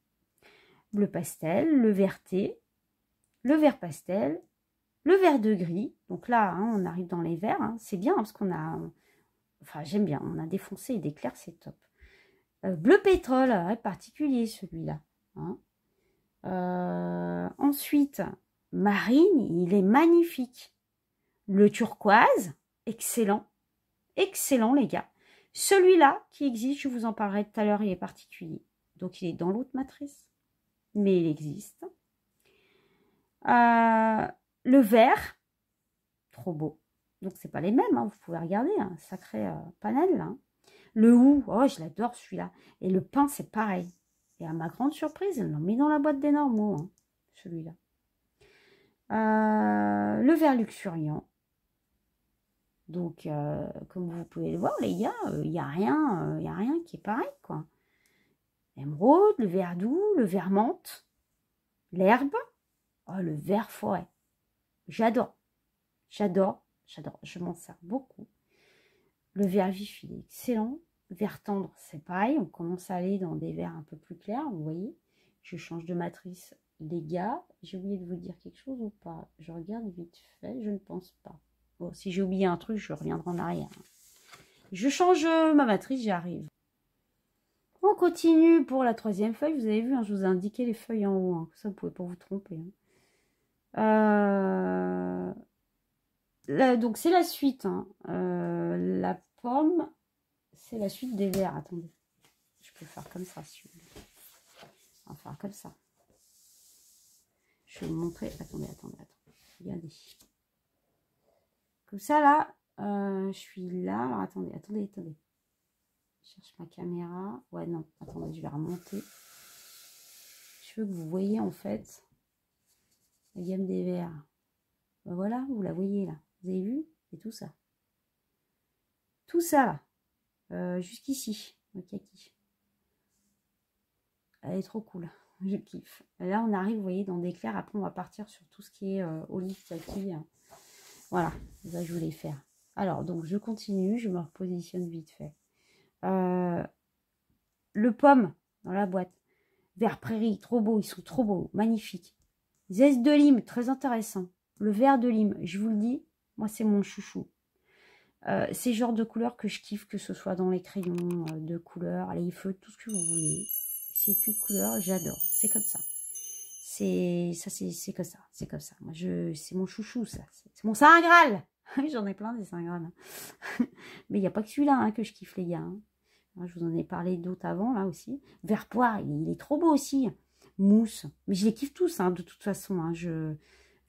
Bleu pastel, le vert thé, le vert pastel, le vert de gris, donc là hein, on arrive dans les verts, hein. C'est bien hein, parce qu'on a... Enfin, j'aime bien. On a défoncé et des clairs, c'est top. Bleu pétrole, particulier celui-là. Hein. Ensuite, marine, il est magnifique. Le turquoise, excellent. Excellent, les gars. Celui-là qui existe, je vous en parlerai tout à l'heure, il est particulier. Donc, il est dans l'autre matrice. Mais il existe. Le vert, trop beau. Donc, c'est pas les mêmes, hein, vous pouvez regarder, un sacré panel. Hein. Le hou, oh, je l'adore celui-là. Et le pain, c'est pareil. Et à ma grande surprise, ils l'ont mis dans la boîte des normaux, hein, celui-là. Le vert luxuriant. Donc, comme vous pouvez le voir, les gars, il n'y a rien qui est pareil, quoi. L'émeraude, le vert doux, le vert menthe, l'herbe, oh, le vert forêt. J'adore. J'adore. J'adore. Je m'en sers beaucoup. Le vert vif, il est excellent. Vert tendre, c'est pareil. On commence à aller dans des verts un peu plus clairs, vous voyez. Je change de matrice, les gars. J'ai oublié de vous dire quelque chose ou pas? Je regarde vite fait, je ne pense pas. Bon, si j'ai oublié un truc, je reviendrai en arrière. Je change ma matrice, j'y arrive. On continue pour la troisième feuille. Vous avez vu, hein, je vous ai indiqué les feuilles en haut. Hein, ça, vous ne pouvez pas vous tromper. Hein. Donc, c'est la suite. Hein. La pomme, c'est la suite des vers. Attendez. Je peux faire comme ça, si vous voulez. On va faire comme ça. Je vais vous montrer. Attendez. Regardez. Comme ça, là, je suis là. Alors, attendez. Je cherche ma caméra. Ouais, non. Attendez, je vais remonter. Je veux que vous voyez, en fait, la gamme des verts. Ben voilà, vous la voyez, là. Vous avez vu? Et tout ça. Tout ça, là. Jusqu'ici. Le kaki. Elle est trop cool. Je kiffe. Et là, on arrive, vous voyez, dans des clairs. Après, on va partir sur tout ce qui est olive, kaki. Voilà. Ça, je voulais faire. Alors, donc, je continue. Je me repositionne vite fait. Le pomme dans la boîte. Vert prairie, trop beau. Ils sont trop beaux. Magnifiques. Zeste de lime, très intéressant. Le vert de lime, je vous le dis, moi, c'est mon chouchou. C'est le genre de couleur que je kiffe, que ce soit dans les crayons, de couleurs, les feux, tout ce que vous voulez. C'est une couleur, j'adore. C'est comme ça. C'est comme ça. C'est comme ça. Moi, c'est mon chouchou, ça. C'est mon Saint Graal. J'en ai plein des Saint Graal. Hein. Mais il n'y a pas que celui-là hein, que je kiffe, les gars. Hein. Je vous en ai parlé d'autres avant, là aussi. Vert poire, il est trop beau aussi. Mousse. Mais je les kiffe tous, hein, de toute façon. Hein.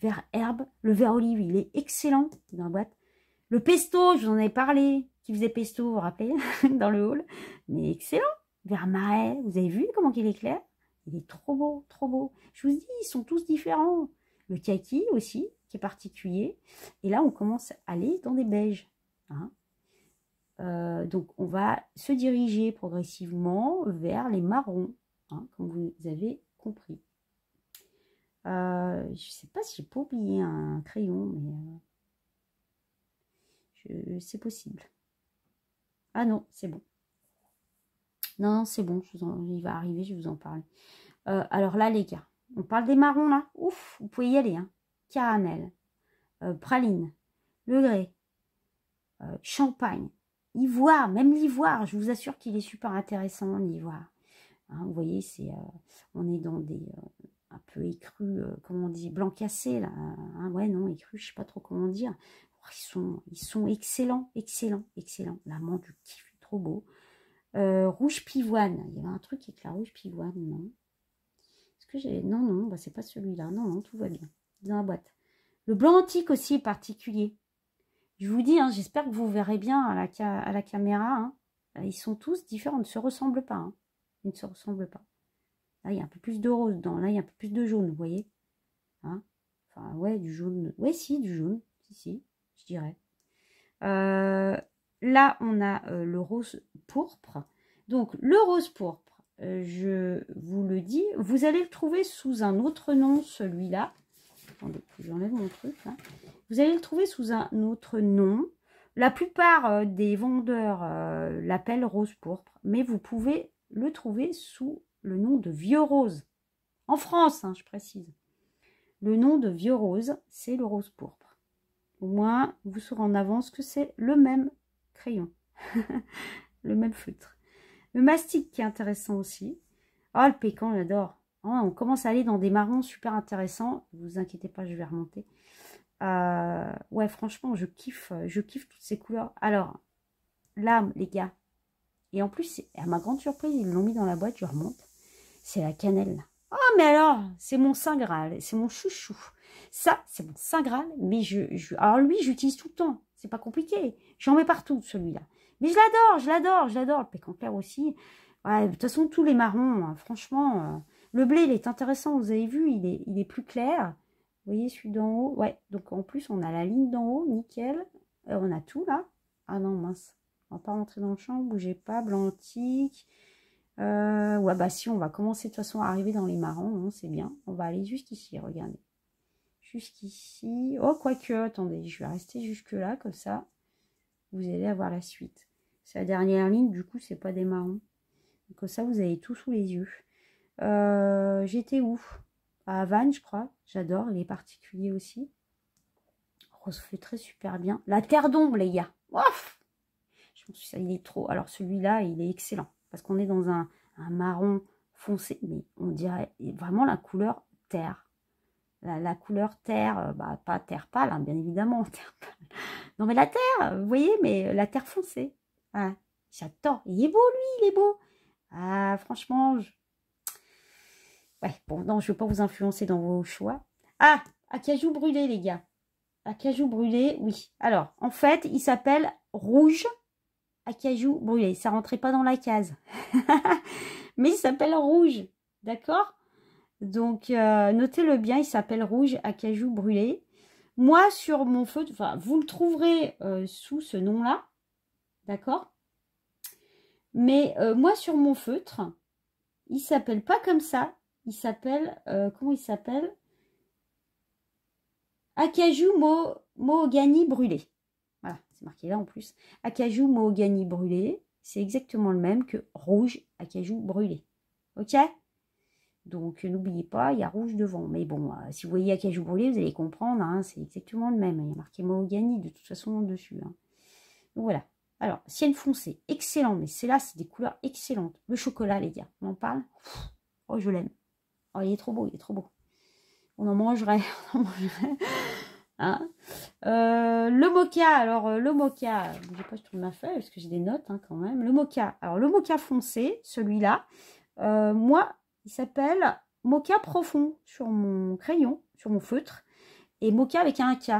Vert herbe. Le vert olive, il est excellent dans la boîte. Le pesto, je vous en ai parlé. Qui faisait pesto, vous vous rappelez, dans le hall. Mais excellent. Vert marais. Vous avez vu comment il est clair? Il est trop beau, trop beau. Je vous dis, ils sont tous différents. Le kaki aussi, qui est particulier. Et là, on commence à aller dans des beiges. Hein. Donc, on va se diriger progressivement vers les marrons, hein, comme vous avez compris. Je ne sais pas si j'ai pas oublié un crayon, mais c'est possible. Ah non, c'est bon. Non, c'est bon, il va arriver, je vais vous en parler. Alors là, les gars, on parle des marrons, là. Ouf, vous pouvez y aller. Hein. Caramel, praline, le grès, champagne, ivoire, même l'ivoire. Je vous assure qu'il est super intéressant, l'ivoire. Hein, vous voyez, on est dans des un peu écrus, comment on dit, blanc cassé, là. Hein, ouais, non, écrus, je sais pas trop comment dire. Ils sont excellents, excellents, excellents. L'amande du kiff, trop beau. Rouge pivoine. Il y avait un truc avec la rouge pivoine, non? Est-ce que j'ai... Non, bah, c'est pas celui-là. Non, tout va bien. Dans la boîte. Le blanc antique aussi est particulier. Je vous dis, hein, j'espère que vous verrez bien à la caméra. Hein. Ils sont tous différents, ils ne se ressemblent pas. Hein. Ils ne se ressemblent pas. Là, il y a un peu plus de rose dedans. Là, il y a un peu plus de jaune, vous voyez. Hein, enfin, ouais, du jaune. Ouais, si, du jaune. Si, je dirais. Là, on a le rose pourpre. Donc, le rose pourpre, je vous le dis, vous allez le trouver sous un autre nom, celui-là. Attendez, j'enlève mon truc. Là. Vous allez le trouver sous un autre nom. La plupart des vendeurs l'appellent rose pourpre, mais vous pouvez le trouver sous le nom de vieux rose. En France, hein, je précise. Le nom de vieux rose, c'est le rose pourpre. Au moins, vous saurez en avance que c'est le même crayon. Le même feutre. Le mastic qui est intéressant aussi. Oh, le pécan, j'adore. Oh, on commence à aller dans des marrons super intéressants. Ne vous inquiétez pas, je vais remonter. Ouais, franchement, je kiffe toutes ces couleurs. Alors, là, les gars, et en plus, à ma grande surprise, ils l'ont mis dans la boîte, je remonte. C'est la cannelle. Oh, mais alors, c'est mon Saint Graal, c'est mon chouchou. Ça, c'est mon Saint Graal, mais alors lui, j'utilise tout le temps. C'est pas compliqué. J'en mets partout, celui-là. Mais je l'adore. Le pécan clair aussi. Ouais, de toute façon, tous les marrons, hein, franchement, le blé, il est intéressant. Vous avez vu, il est plus clair. Vous voyez, celui d'en haut. Ouais, donc en plus, on a la ligne d'en haut, nickel. On a tout, là. Ah non, mince. On va pas rentrer dans le champ, bougez pas, blanc antique. Ouais, bah si, on va commencer de toute façon à arriver dans les marrons, hein, c'est bien. On va aller jusqu'ici, regardez. Jusqu'ici. Oh, quoique, attendez, je vais rester jusque-là, comme ça. Vous allez avoir la suite. C'est la dernière ligne, du coup, c'est pas des marrons. Comme ça, vous avez tout sous les yeux. J'étais où? À Havane, je crois. J'adore, il est particulier aussi. Rose feutré, super bien. La terre d'ombre, les gars. Ouf, je me suis dit, il est trop. Alors, celui-là, il est excellent. Parce qu'on est dans un un marron foncé, mais on dirait vraiment la couleur terre. La couleur terre, bah, pas terre pâle, hein, bien évidemment. Terre pâle. Non, mais la terre, vous voyez, mais la terre foncée. Ah, j'adore. Il est beau, lui, il est beau. Ah, franchement, ouais, bon, non, je ne veux pas vous influencer dans vos choix. Ah, acajou brûlé, les gars. Acajou brûlé, oui. Alors, en fait, il s'appelle rouge acajou brûlé. Ça rentrait pas dans la case. Mais il s'appelle rouge. D'accord? Donc, notez-le bien, il s'appelle rouge acajou brûlé. Moi, sur mon feutre, enfin, vous le trouverez sous ce nom-là. D'accord? Mais moi, sur mon feutre, il s'appelle pas comme ça. Il s'appelle, comment il s'appelle? Acajou mahogany brûlé. Voilà, c'est marqué là en plus. Acajou mahogany brûlé, c'est exactement le même que rouge acajou brûlé. Ok? Donc, n'oubliez pas, il y a rouge devant. Mais bon, si vous voyez acajou brûlé, vous allez comprendre, hein, c'est exactement le même. Il y a marqué mahogany de toute façon dessus. Hein. Donc, voilà. Alors, ciel foncé, excellent. Mais c'est là, c'est des couleurs excellentes. Le chocolat, les gars, on en parle? Oh, je l'aime. Oh, il est trop beau, il est trop beau. On en mangerait. On en mangerait. Hein, le mocha, alors le mocha, je sais pas, je tourne ma feuille parce que j'ai des notes hein, quand même. Le mocha, alors le mocha foncé, celui-là, moi, il s'appelle mocha profond sur mon crayon, sur mon feutre, et mocha avec un K.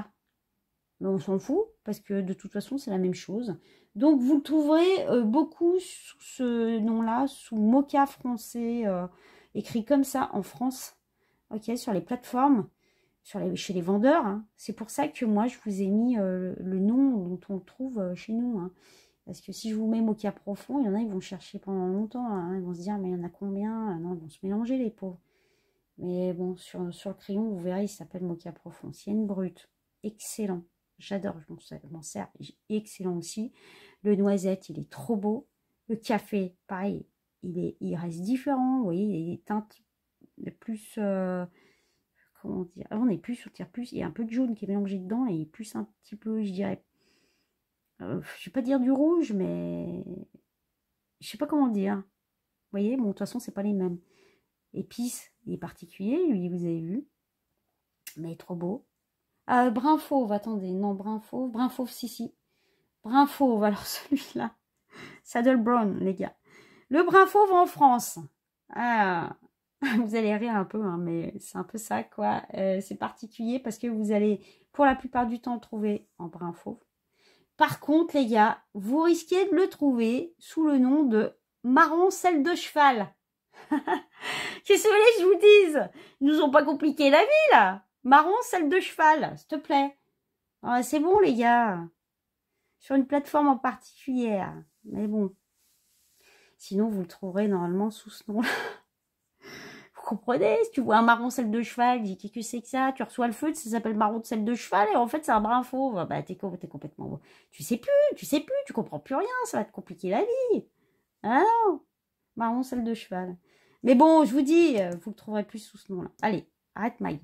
Mais on s'en fout parce que de toute façon, c'est la même chose. Donc, vous le trouverez beaucoup sous ce nom-là, sous mocha foncé, écrit comme ça en France, ok, sur les plateformes. Chez les vendeurs. Hein. C'est pour ça que moi, je vous ai mis le nom dont on le trouve chez nous. Hein. Parce que si je vous mets mocha profond, il y en a, ils vont chercher pendant longtemps. Hein. Ils vont se dire, mais il y en a combien? Non, ils vont se mélanger, les pauvres. Mais bon, sur le crayon, vous verrez, il s'appelle mocha profond. Cienne brute. Excellent. J'adore, je m'en sers. Excellent aussi. Le noisette, il est trop beau. Le café, pareil, il reste différent. Vous voyez, il est teinte plus... comment dire, on n'est plus sur plus, il y a un peu de jaune qui est mélangé dedans et plus un petit peu, je dirais, je ne vais pas dire du rouge, mais je sais pas comment dire. Vous voyez, bon, de toute façon, c'est pas les mêmes. Épice, il est particulier, lui, vous avez vu, mais trop beau. Brun fauve, attendez, non, brun fauve, si. Brun fauve, alors celui-là, Saddle Brown, les gars. Le brun fauve en France. Ah, vous allez rire un peu, hein, mais c'est un peu ça, quoi. C'est particulier parce que vous allez, pour la plupart du temps, le trouver en brun fauve. Par contre, les gars, vous risquez de le trouver sous le nom de marron selle de cheval. Qu'est-ce que vous voulez que je vous dise? Ils nous ont pas compliqué la vie, là. Marron selle de cheval, s'il te plaît. C'est bon, les gars. Sur une plateforme en particulier. Mais bon. Sinon, vous le trouverez normalement sous ce nom-là. Vous comprenez? Si tu vois un marron selle de cheval, dis qu'est-ce que c'est que ça? Tu reçois le feu, ça s'appelle marron selle de cheval et en fait c'est un brun fauve. Bah t'es complètement... Tu sais plus, tu comprends plus rien, ça va te compliquer la vie. Ah non, marron selle de cheval. Mais bon, je vous dis, vous le trouverez plus sous ce nom-là. Allez, arrête Mag.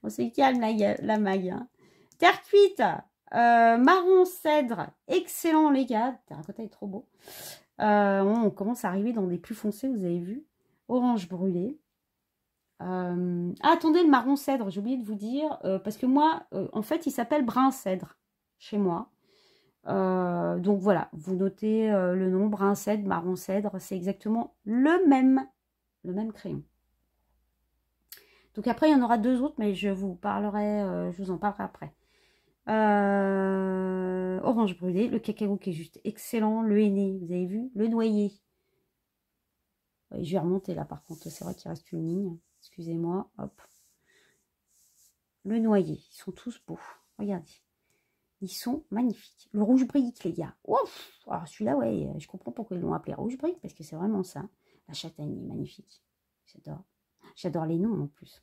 On se calme la Mag. Hein. Terre cuite, marron cèdre, excellent les gars. Terracotta est trop beau. On commence à arriver dans des plus foncés, vous avez vu. Orange brûlé. Attendez, le marron cèdre, j'ai oublié de vous dire, parce que moi, en fait, il s'appelle brun cèdre chez moi. Donc voilà, vous notez le nom, brun cèdre, marron cèdre, c'est exactement le même crayon. Donc après, il y en aura deux autres, mais je vous en parlerai après. Orange brûlé, le cacao qui est juste excellent, le henné, vous avez vu, le noyer. Ouais, je vais remonter là par contre, c'est vrai qu'il reste une ligne. Excusez-moi, hop. Le noyer, ils sont tous beaux. Regardez. Ils sont magnifiques. Le rouge brique, les gars. Ouf. Alors celui-là, ouais, je comprends pourquoi ils l'ont appelé rouge brique, parce que c'est vraiment ça. La châtaigne est magnifique. J'adore. J'adore les noms en plus.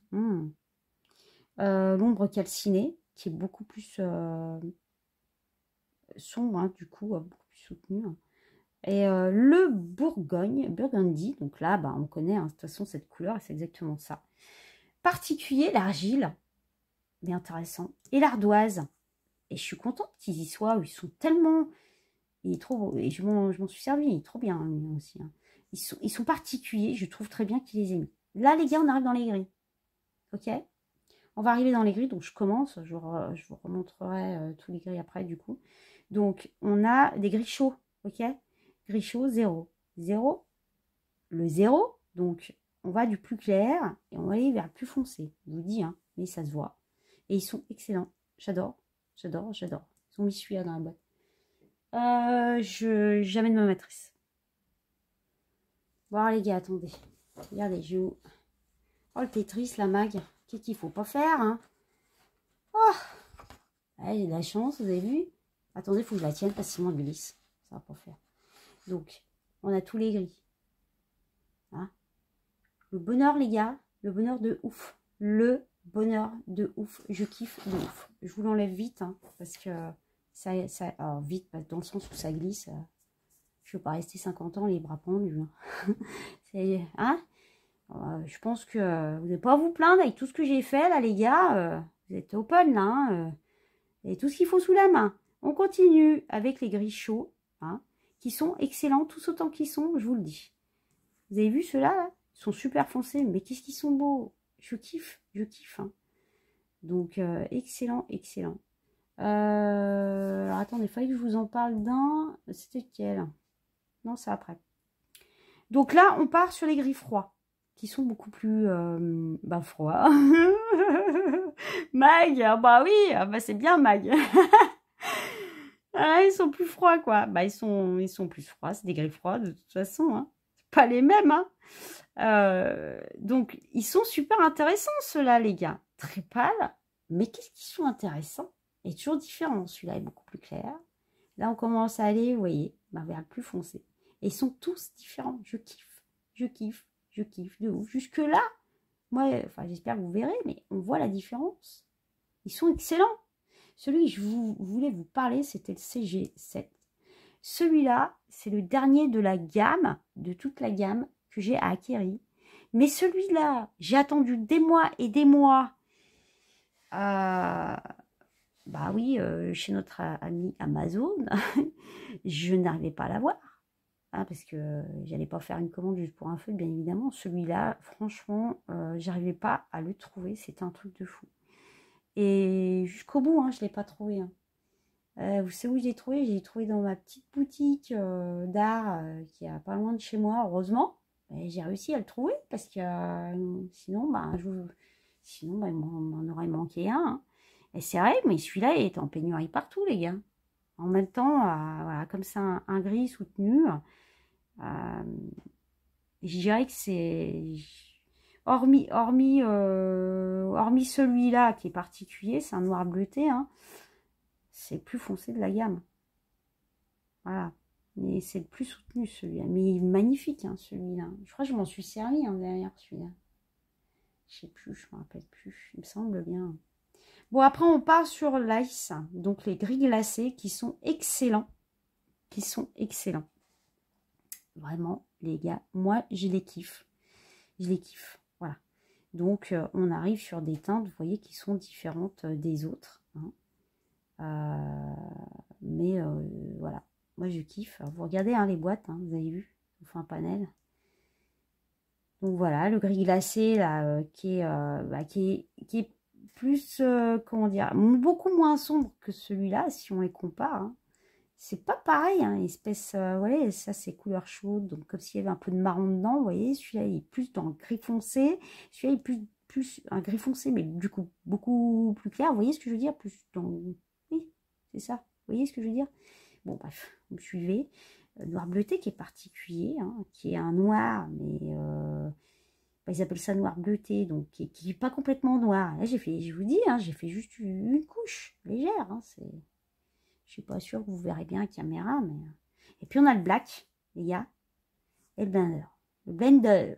L'ombre calcinée, qui est beaucoup plus sombre, hein, du coup, beaucoup plus soutenue. Et le Burgundy, donc là, bah, on connaît, hein, de toute façon, cette couleur, c'est exactement ça. Particulier, l'argile, bien intéressant. Et l'ardoise. Et je suis contente qu'ils y soient, ils sont tellement... Il est trop beau. Et je m'en suis servi, il est trop bien, lui aussi. Hein. ils sont particuliers. Je trouve très bien qu'il les ait mis. Là, les gars, on arrive dans les gris. Ok? On va arriver dans les gris, donc je commence. Je vous remontrerai tous les gris après, du coup. Donc, on a des gris chauds. Ok? Gris chaud, 0. 0. Le 0, donc on va du plus clair et on va aller vers le plus foncé. Je vous dis, hein, mais ça se voit. Et ils sont excellents. J'adore, j'adore, j'adore. Ils ont mis celui-là dans la boîte. J'amène ma matrice. Bon, les gars, attendez. Regardez, je vous... Oh, le Tetris, la mag. Qu'est-ce qu'il faut pas faire, hein? Oh, ouais, j'ai de la chance, vous avez vu? Attendez, il faut que je la tienne parce que sinon elle glisse. Ça va pas faire. Donc, on a tous les gris. Hein? Le bonheur, les gars. Le bonheur de ouf. Le bonheur de ouf. Je kiffe de ouf. Je vous l'enlève vite, hein, parce que ça... Alors, vite, dans le sens où ça glisse. Je ne veux pas rester 50 ans les bras pendus. Hein? Hein? Je pense que vous n'allez pas à vous plaindre avec tout ce que j'ai fait, là, les gars. Vous êtes open, là. Hein, et tout ce qu'il faut sous la main. On continue avec les gris chauds, hein, qui sont excellents, tous autant qu'ils sont, je vous le dis. Vous avez vu ceux-là, là? Ils sont super foncés, mais qu'est-ce qu'ils sont beaux. Je kiffe, je kiffe. Hein. Donc, excellent, excellent. Alors, attendez, il fallait que je vous en parle d'un. C'était quel? Non, c'est après. Donc là, on part sur les gris froids, qui sont beaucoup plus froids. Mag, bah oui, bah c'est bien Mag. Ah, ils sont plus froids, quoi. Bah, ils sont plus froids, c'est des gris froids, de toute façon. Hein. C'est pas les mêmes, hein. Donc, ils sont super intéressants, ceux-là, les gars. Très pâles, mais qu'est-ce qu'ils sont intéressants? Et toujours différent. Celui-là est beaucoup plus clair. Là, on commence à aller, vous voyez, vers le plus foncé. Et ils sont tous différents. Je kiffe, je kiffe, je kiffe de ouf. Jusque-là, moi, enfin, j'espère que vous verrez, mais on voit la différence. Ils sont excellents. Celui que je voulais vous parler, c'était le CG7. Celui-là, c'est le dernier de la gamme, de toute la gamme que j'ai à acquérir. Mais celui-là, j'ai attendu des mois et des mois. Bah oui, chez notre ami Amazon, je n'arrivais pas à l'avoir. Hein, parce que j'allais pas faire une commande juste pour un feu, bien évidemment. Celui-là, franchement, j'arrivais pas à le trouver. C'était un truc de fou. Et jusqu'au bout, hein, je ne l'ai pas trouvé. Hein. Vous savez où je l'ai trouvé? J'ai trouvé dans ma petite boutique d'art qui est pas loin de chez moi, heureusement. J'ai réussi à le trouver parce que sinon, il m'en aurait manqué un. Hein. Et c'est vrai, mais celui-là est en pénurie partout, les gars. En même temps, voilà, comme c'est un gris soutenu, je dirais que c'est... Hormis celui-là qui est particulier, c'est un noir bleuté, hein, c'est le plus foncé de la gamme. Voilà. Mais c'est le plus soutenu celui-là. Mais il est magnifique, hein, celui-là. Je crois que je m'en suis servi hein, derrière celui-là. Je sais plus, je ne me rappelle plus. Il me semble bien. Bon, après, on part sur l'ice. Donc, les gris glacés qui sont excellents. Qui sont excellents. Vraiment, les gars. Moi, je les kiffe. Je les kiffe. Voilà. Donc, on arrive sur des teintes, vous voyez, qui sont différentes des autres. Hein. Mais voilà. Moi, je kiffe. Alors, vous regardez hein, les boîtes, hein, vous avez vu. On fait un panel. Donc, voilà, le gris glacé, là, qui est plus, comment dire, beaucoup moins sombre que celui-là, si on les compare. Hein. C'est pas pareil, hein, espèce, vous voyez, ça, c'est couleur chaude, donc comme s'il y avait un peu de marron dedans, vous voyez. Celui-là, il est plus dans le gris foncé. Celui-là, il est plus un gris foncé, mais du coup, beaucoup plus clair. Vous voyez ce que je veux dire? Plus dans... Oui, c'est ça. Vous voyez ce que je veux dire? Bon, bref, vous me suivez. Noir bleuté qui est particulier, hein, qui est un noir, mais ils appellent ça noir bleuté, donc qui n'est pas complètement noir. Là, j'ai fait, je vous dis, hein, j'ai fait juste une couche légère. Hein, je ne suis pas sûre que vous verrez bien la caméra, mais... Et puis, on a le black, les gars, et le blender. Le blender.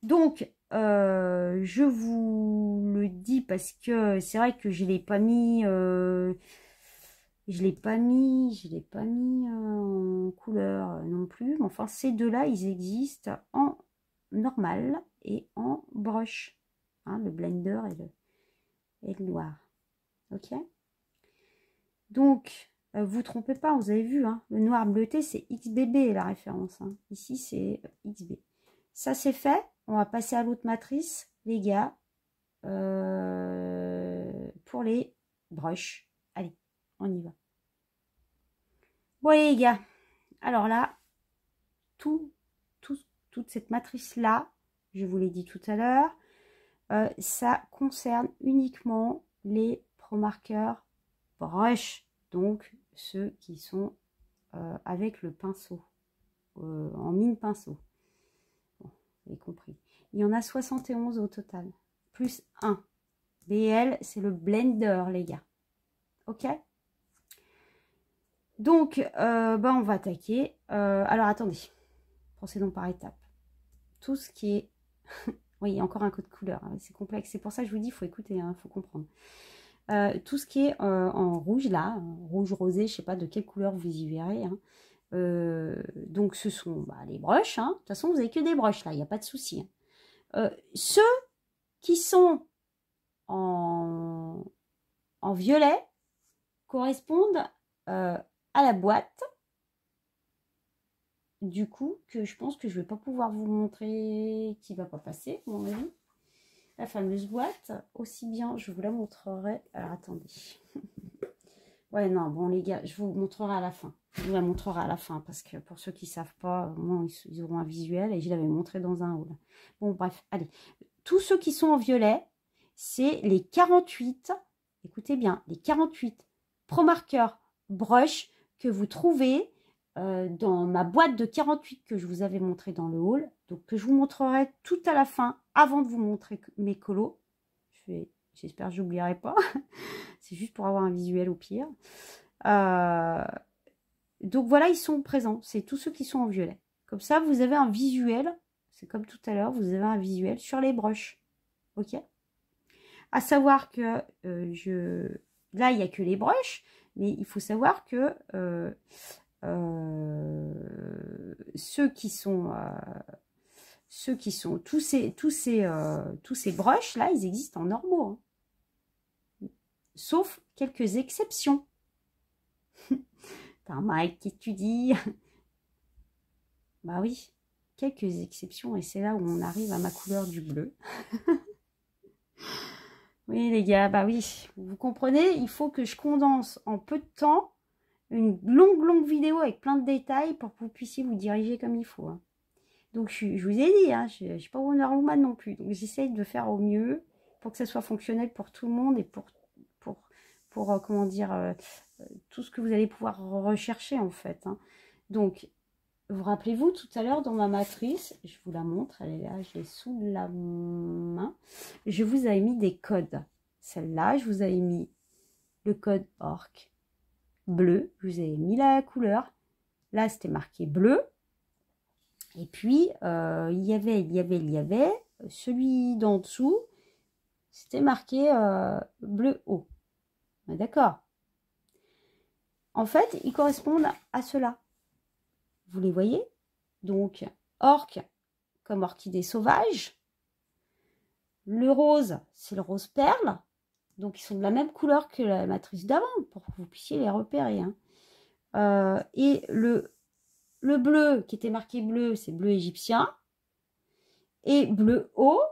Donc, je vous le dis parce que c'est vrai que je ne l'ai pas mis... Je l'ai pas mis en couleur non plus. Mais enfin, ces deux-là, ils existent en normal et en brush. Hein, le blender et le noir. Ok. Donc, vous trompez pas, vous avez vu, hein, le noir bleuté, c'est XBB la référence. Hein. Ici, c'est XB. Ça, c'est fait. On va passer à l'autre matrice, les gars, pour les brushes. Allez, on y va. Bon, les gars, alors là, toute cette matrice-là, je vous l'ai dit tout à l'heure, ça concerne uniquement les promarqueurs brush, donc ceux qui sont avec le pinceau, en mine pinceau. Bon, vous avez compris. Il y en a 71 au total, plus 1. BL, c'est le blender, les gars. Ok? Donc, on va attaquer. Alors, attendez. Procédons par étapes. Tout ce qui est... oui, il y a encore un code couleur. Hein, c'est complexe. C'est pour ça que je vous dis, il faut écouter, il faut comprendre. Tout ce qui est en rouge, là, rouge rosé, je ne sais pas de quelle couleur vous y verrez. Hein. Donc, ce sont les brushes. Hein. De toute façon, vous n'avez que des brushes, là, il n'y a pas de souci. Hein. Ceux qui sont en violet correspondent à la boîte. Du coup, que je pense que je ne vais pas pouvoir vous montrer, qui ne va pas passer, à mon avis. La fameuse boîte, aussi bien, je vous la montrerai. Alors, attendez. Ouais, non, bon, les gars, je vous montrerai à la fin. Je vous la montrerai à la fin, parce que pour ceux qui ne savent pas, moi, ils auront un visuel, et je l'avais montré dans un haul. Bon, bref, allez. Tous ceux qui sont en violet, c'est les 48, écoutez bien, les 48 promarqueurs brush que vous trouvez dans ma boîte de 48 que je vous avais montré dans le haul, donc que je vous montrerai tout à la fin avant de vous montrer mes colos. J'espère que je n'oublierai pas. C'est juste pour avoir un visuel au pire. Donc voilà, ils sont présents. C'est tous ceux qui sont en violet. Comme ça, vous avez un visuel. C'est comme tout à l'heure, vous avez un visuel sur les brushes. Ok? À savoir que là, il n'y a que les brushes, mais il faut savoir que ceux qui sont tous ces brushes là, ils existent en normaux, hein. Sauf quelques exceptions. T'as un Mike qui étudie. Bah oui, quelques exceptions, et c'est là où on arrive à ma couleur du bleu. Oui les gars, bah oui, vous comprenez, il faut que je condense en peu de temps une longue vidéo avec plein de détails pour que vous puissiez vous diriger comme il faut. Hein. Donc, je vous ai dit, hein, je ne suis pas Wonder Woman non plus. Donc, j'essaye de faire au mieux pour que ça soit fonctionnel pour tout le monde et pour comment dire, tout ce que vous allez pouvoir rechercher, en fait. Hein. Donc, vous rappelez-vous, tout à l'heure, dans ma matrice, je vous la montre, elle est là, je l'ai sous la main. Je vous avais mis des codes. Celle-là, je vous avais mis le code orc bleu. Je vous avais mis la couleur. Là, c'était marqué bleu. Et puis, il y avait celui d'en dessous, c'était marqué bleu haut. D'accord. En fait, ils correspondent à cela. Vous les voyez? Donc, orque comme orchidée sauvage. Le rose, c'est le rose perle. Donc, ils sont de la même couleur que la matrice d'avant, pour que vous puissiez les repérer. Hein. Et le bleu qui était marqué bleu, c'est bleu égyptien. Et bleu haut,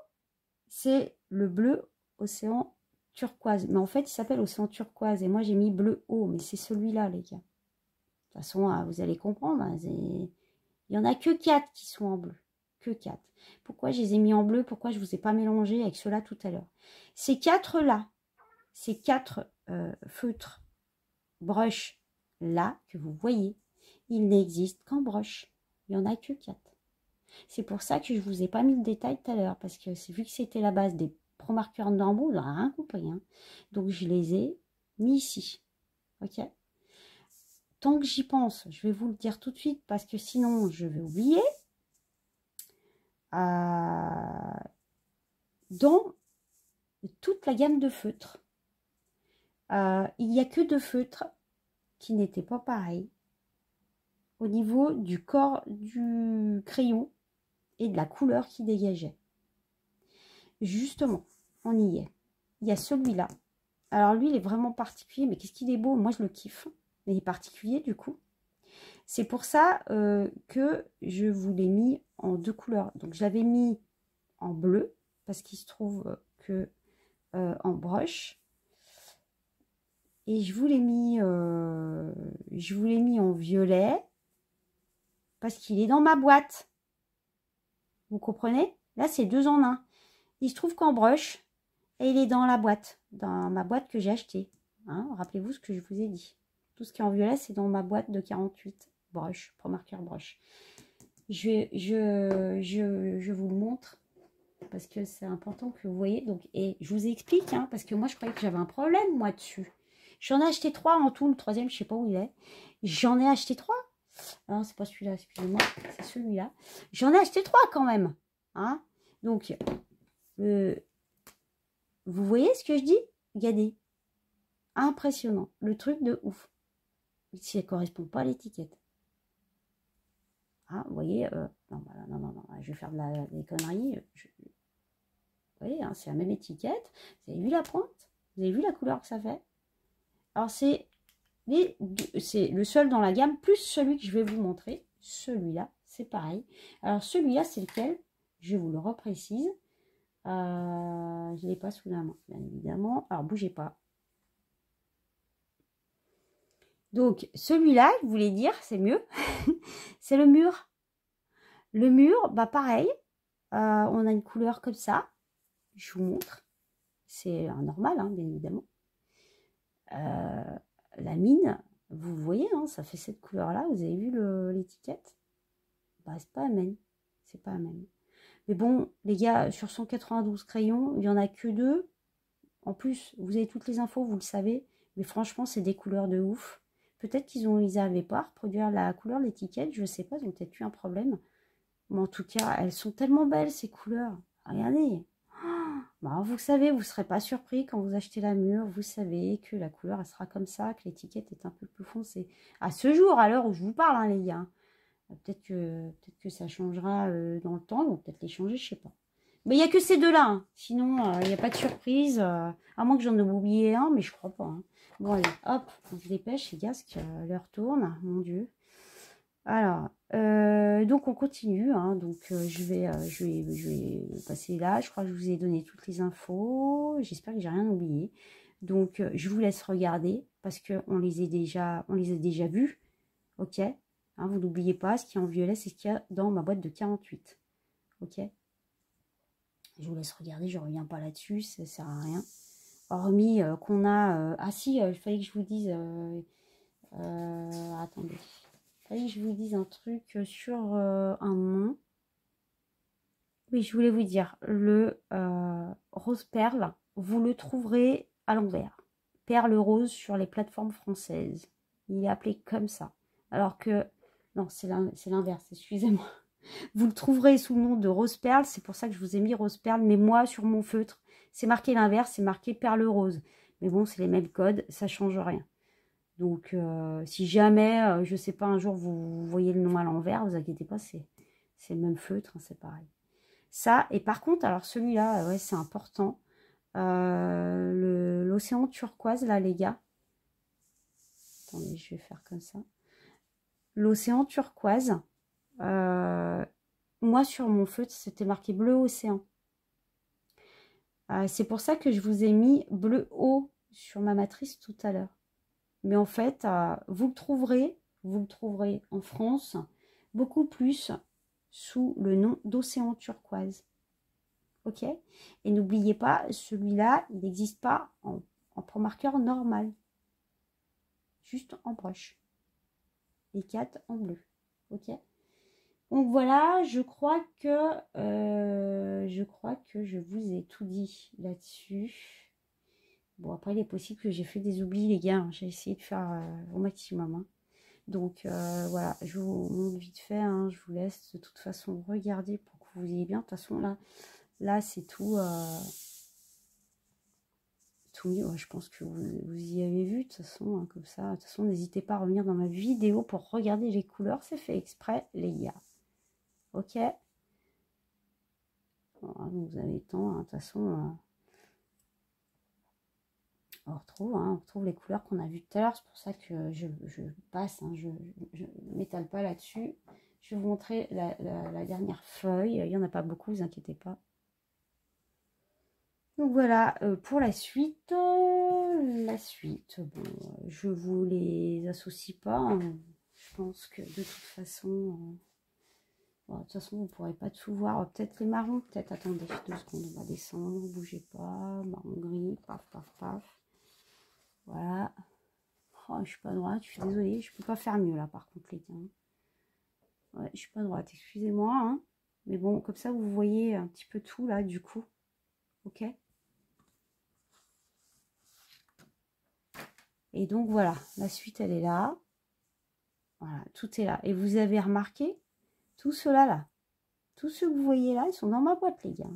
c'est le bleu océan turquoise. Mais en fait, il s'appelle océan turquoise. Et moi, j'ai mis bleu haut. Mais c'est celui-là, les gars. De toute façon, vous allez comprendre. Hein, il n'y en a que 4 qui sont en bleu. Que 4. Pourquoi je les ai mis en bleu? Pourquoi je ne vous ai pas mélangé avec ceux-là tout à l'heure? Ces 4-là, ces 4 feutres brush-là que vous voyez, ils n'existent qu'en brush. Il n'y en a que 4. C'est pour ça que je ne vous ai pas mis de détails tout à l'heure, parce que c'est vu que c'était la base des promarqueurs normaux, vous n'aurez rien compris. Hein. Donc, je les ai mis ici. Ok? Tant que j'y pense, je vais vous le dire tout de suite, parce que sinon, je vais oublier. Dans toute la gamme de feutres, il n'y a que 2 feutres qui n'étaient pas pareils au niveau du corps du crayon et de la couleur qui dégageait. Justement, on y est. Il y a celui-là. Alors lui, il est vraiment particulier, mais qu'est-ce qu'il est beau. Moi, je le kiffe. il est particulier du coup. C'est pour ça que je vous l'ai mis en 2 couleurs. Donc je l'avais mis en bleu, parce qu'il se trouve que en broche. Et je vous l'ai mis en violet, parce qu'il est dans ma boîte. Vous comprenez? Là, c'est 2 en 1. Il se trouve qu'en brush, et il est dans la boîte, dans ma boîte que j'ai achetée. Hein, rappelez-vous ce que je vous ai dit. Tout ce qui est en violet, c'est dans ma boîte de 48 brush, Pro Marker brush. Je vous le montre, parce que c'est important que vous voyez. Donc, et je vous explique, hein, parce que moi, je croyais que j'avais un problème, moi, dessus. J'en ai acheté 3 en tout. Le 3e, je ne sais pas où il est. J'en ai acheté 3. Non, c'est pas celui-là, excusez-moi. C'est celui-là. J'en ai acheté 3 quand même. Hein, donc, vous voyez ce que je dis? Regardez. Impressionnant. Le truc de ouf. Si elle ne correspond pas à l'étiquette. Ah, vous voyez, non, non, je vais faire des conneries. Vous voyez, hein, c'est la même étiquette. Vous avez vu la pointe? Vous avez vu la couleur que ça fait? Alors, c'est le seul dans la gamme, plus celui que je vais vous montrer. Celui-là, c'est pareil. Alors, celui-là, c'est lequel? Je vous le reprécise. Je ne l'ai pas sous la main, bien évidemment. Alors, bougez pas. Donc, celui-là, je voulais dire, c'est mieux. C'est le mur. Le mur, bah pareil. On a une couleur comme ça. Je vous montre. C'est normal, hein, bien évidemment. La mine, vous voyez, hein, ça fait cette couleur-là. Vous avez vu l'étiquette? Bah, c'est pas la même. C'est pas la même. Mais bon, les gars, sur 192 crayons, il n'y en a que 2. En plus, vous avez toutes les infos, vous le savez. Mais franchement, c'est des couleurs de ouf. Peut-être qu'ils n'arrivaient pas à reproduire la couleur, l'étiquette. Je ne sais pas, ils ont peut-être eu un problème. Mais en tout cas, elles sont tellement belles, ces couleurs. Regardez. Bah, vous savez, vous ne serez pas surpris quand vous achetez la mûre. Vous savez que la couleur, elle sera comme ça, que l'étiquette est un peu plus foncée. À ce jour, à l'heure où je vous parle, hein, les gars. Peut-être que ça changera dans le temps. Ils vont peut-être les changer, je ne sais pas. Mais il n'y a que ces deux-là. Hein. Sinon, il n'y a pas de surprise. À moins que j'en ai oublié un, mais je crois pas. Hein. Bon, allez, hop, on se dépêche, les gars, parce que l'heure tourne. Mon Dieu. Alors, donc on continue. Hein. Donc, je vais passer là. Je crois que je vous ai donné toutes les infos. J'espère que j'ai rien oublié. Donc, je vous laisse regarder parce qu'on les a déjà vus. Ok. Hein, vous n'oubliez pas, ce qui est en violet, c'est ce qu'il y a dans ma boîte de 48. Ok. Je vous laisse regarder, je ne reviens pas là-dessus, ça ne sert à rien. Hormis qu'on a... ah si, il fallait que je vous dise... attendez. Il fallait que je vous dise un truc sur un nom. Oui, je voulais vous dire, le rose perle, vous le trouverez à l'envers. Perle rose sur les plateformes françaises. Il est appelé comme ça. Alors que... Non, c'est l'inverse, excusez-moi. Vous le trouverez sous le nom de rose perle. C'est pour ça que je vous ai mis rose perle. Mais moi, sur mon feutre, c'est marqué l'inverse. C'est marqué perle rose. Mais bon, c'est les mêmes codes. Ça ne change rien. Donc, si jamais, je ne sais pas, un jour, vous voyez le nom à l'envers, vous inquiétez pas, c'est le même feutre. Hein, c'est pareil. Ça, et par contre, alors celui-là, ouais, c'est important. L'océan turquoise, là, les gars. Attendez, je vais faire comme ça. L'océan turquoise. Moi, sur mon feutre, c'était marqué bleu océan. C'est pour ça que je vous ai mis bleu eau sur ma matrice tout à l'heure. Mais en fait, vous le trouverez en France beaucoup plus sous le nom d'océan turquoise. Ok? Et n'oubliez pas, celui-là, il n'existe pas en Pro Marker normal. Juste en brush. Les 4 en bleu. Ok? Donc voilà, je crois que je vous ai tout dit là-dessus. Bon, après, il est possible que j'ai fait des oublis, les gars. J'ai essayé de faire au maximum. Hein. Donc voilà, je vous montre vite fait. Hein, je vous laisse de toute façon regarder pour que vous ayez bien. De toute façon, là c'est tout. Tout mis. Ouais, je pense que vous y avez vu. De toute façon, hein, comme ça. De toute façon, n'hésitez pas à revenir dans ma vidéo pour regarder les couleurs. C'est fait exprès, les gars. Ok. Voilà, vous avez le temps, hein, de toute façon. on retrouve les couleurs qu'on a vues tout à l'heure. C'est pour ça que je passe, hein, je ne m'étale pas là-dessus. Je vais vous montrer la dernière feuille. Il n'y en a pas beaucoup, vous inquiétez pas. Donc voilà, pour la suite, bon, je vous les associe pas. Hein. Je pense que de toute façon, bon, de toute façon, vous ne pourrez pas tout voir. Peut-être les marrons, peut-être. Attendez, 2 secondes, on va descendre, ne bougez pas. Marron gris, paf, paf, paf. Voilà. Oh, je suis pas droite, je suis désolée, je peux pas faire mieux là par contre les gars. Ouais, je suis pas droite, excusez-moi. Hein. Mais bon, comme ça vous voyez un petit peu tout là du coup. Ok. Et donc voilà, la suite elle est là. Voilà, tout est là. Et vous avez remarqué, tout cela là, tous ceux que vous voyez là, ils sont dans ma boîte les gars.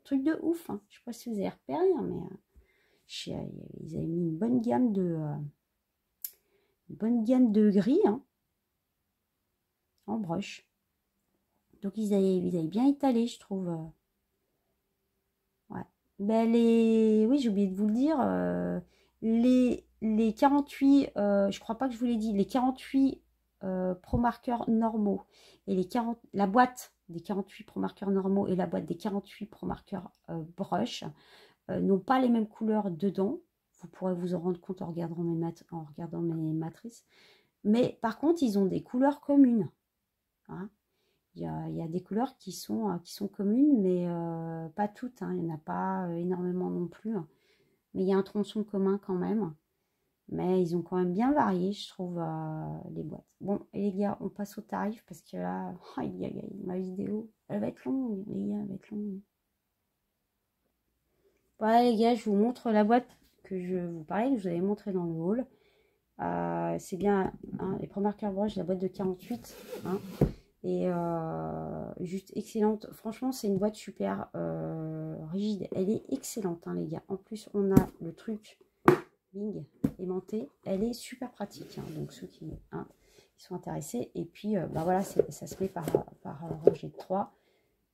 Truc de ouf. Hein. Je sais pas si vous avez repéré, hein, mais ils avaient mis une bonne gamme de gris hein, en brush. Donc ils avaient bien étalé, je trouve. Ouais. Ben oui, j'ai oublié de vous le dire. Les 48, je crois pas que je vous l'ai dit, les 48 Pro marqueurs normaux et la boîte des 48 Pro marqueurs normaux et la boîte des 48 Pro marqueurs brush n'ont pas les mêmes couleurs dedans. Vous pourrez vous en rendre compte en regardant mes matrices. Mais par contre, ils ont des couleurs communes. Hein. Il y a des couleurs qui sont communes, mais pas toutes. Hein. Il n'y en a pas énormément non plus. Hein. Mais il y a un tronçon commun quand même. Mais ils ont quand même bien varié, je trouve, les boîtes. Bon, et les gars, on passe au tarif parce que là, ma vidéo, elle va être longue, les gars, elle va être longue. Voilà, les gars, je vous montre la boîte que je vous parlais, que je vous avais montré dans le haul. C'est bien hein, les Pro marqueurs brush, la boîte de 48. Hein, et juste excellente. Franchement, c'est une boîte super rigide. Elle est excellente, hein, les gars. En plus, on a le truc Bing aimanté. Elle est super pratique. Hein, donc, ceux qui sont intéressés. Et puis, bah voilà, ça se met par rangée de 3.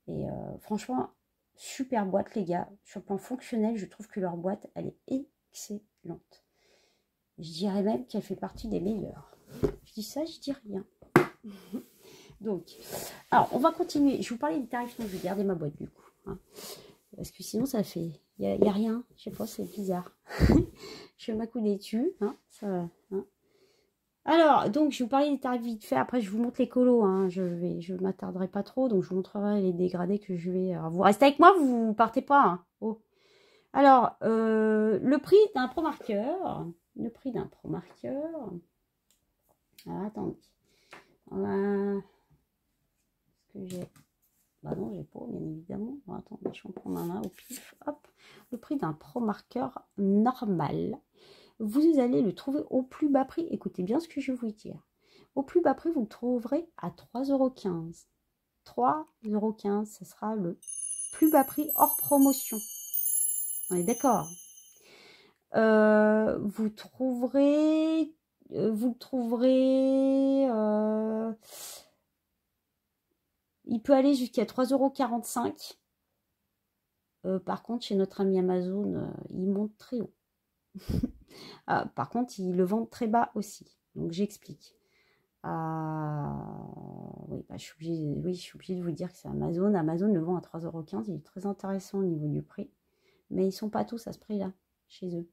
Et franchement, super boîte, les gars. Sur le plan fonctionnel, je trouve que leur boîte, elle est excellente. Je dirais même qu'elle fait partie des meilleures. Je dis ça, je dis rien. Donc, alors, on va continuer. Je vous parlais des tarifs, donc je vais garder ma boîte du coup. Hein, parce que sinon, ça fait... Il n'y a rien. Je sais pas, c'est bizarre. Je vais m'accouder dessus. Hein, ça, hein. Alors, donc, je vous parlais des tarifs vite fait. Après, je vous montre les colos. Hein. Je ne m'attarderai pas trop. Donc, je vous montrerai les dégradés que je vais... vous restez avec moi, vous ne partez pas. Hein. Oh. Alors, le prix d'un Pro marqueur. Le prix d'un Pro marqueur. Alors, attendez. Voilà. Que j'ai... Bah non, j'ai pas, bien évidemment. Bon, attendez, je vais en prendre un là au pif. Hop. Le prix d'un Pro marqueur normal. Vous allez le trouver au plus bas prix. Écoutez bien ce que je vais vous dire. Au plus bas prix, vous le trouverez à 3,15 €. 3,15 €, ce sera le plus bas prix hors promotion. On est d'accord. Vous trouverez... il peut aller jusqu'à 3,45 €. Par contre, chez notre ami Amazon, il monte très haut. Par contre, ils le vendent très bas aussi. Donc, j'explique. Oui, bah, je suis obligée de vous dire que c'est Amazon. Amazon le vend à 3,15 €. Il est très intéressant au niveau du prix. Mais ils ne sont pas tous à ce prix-là, chez eux.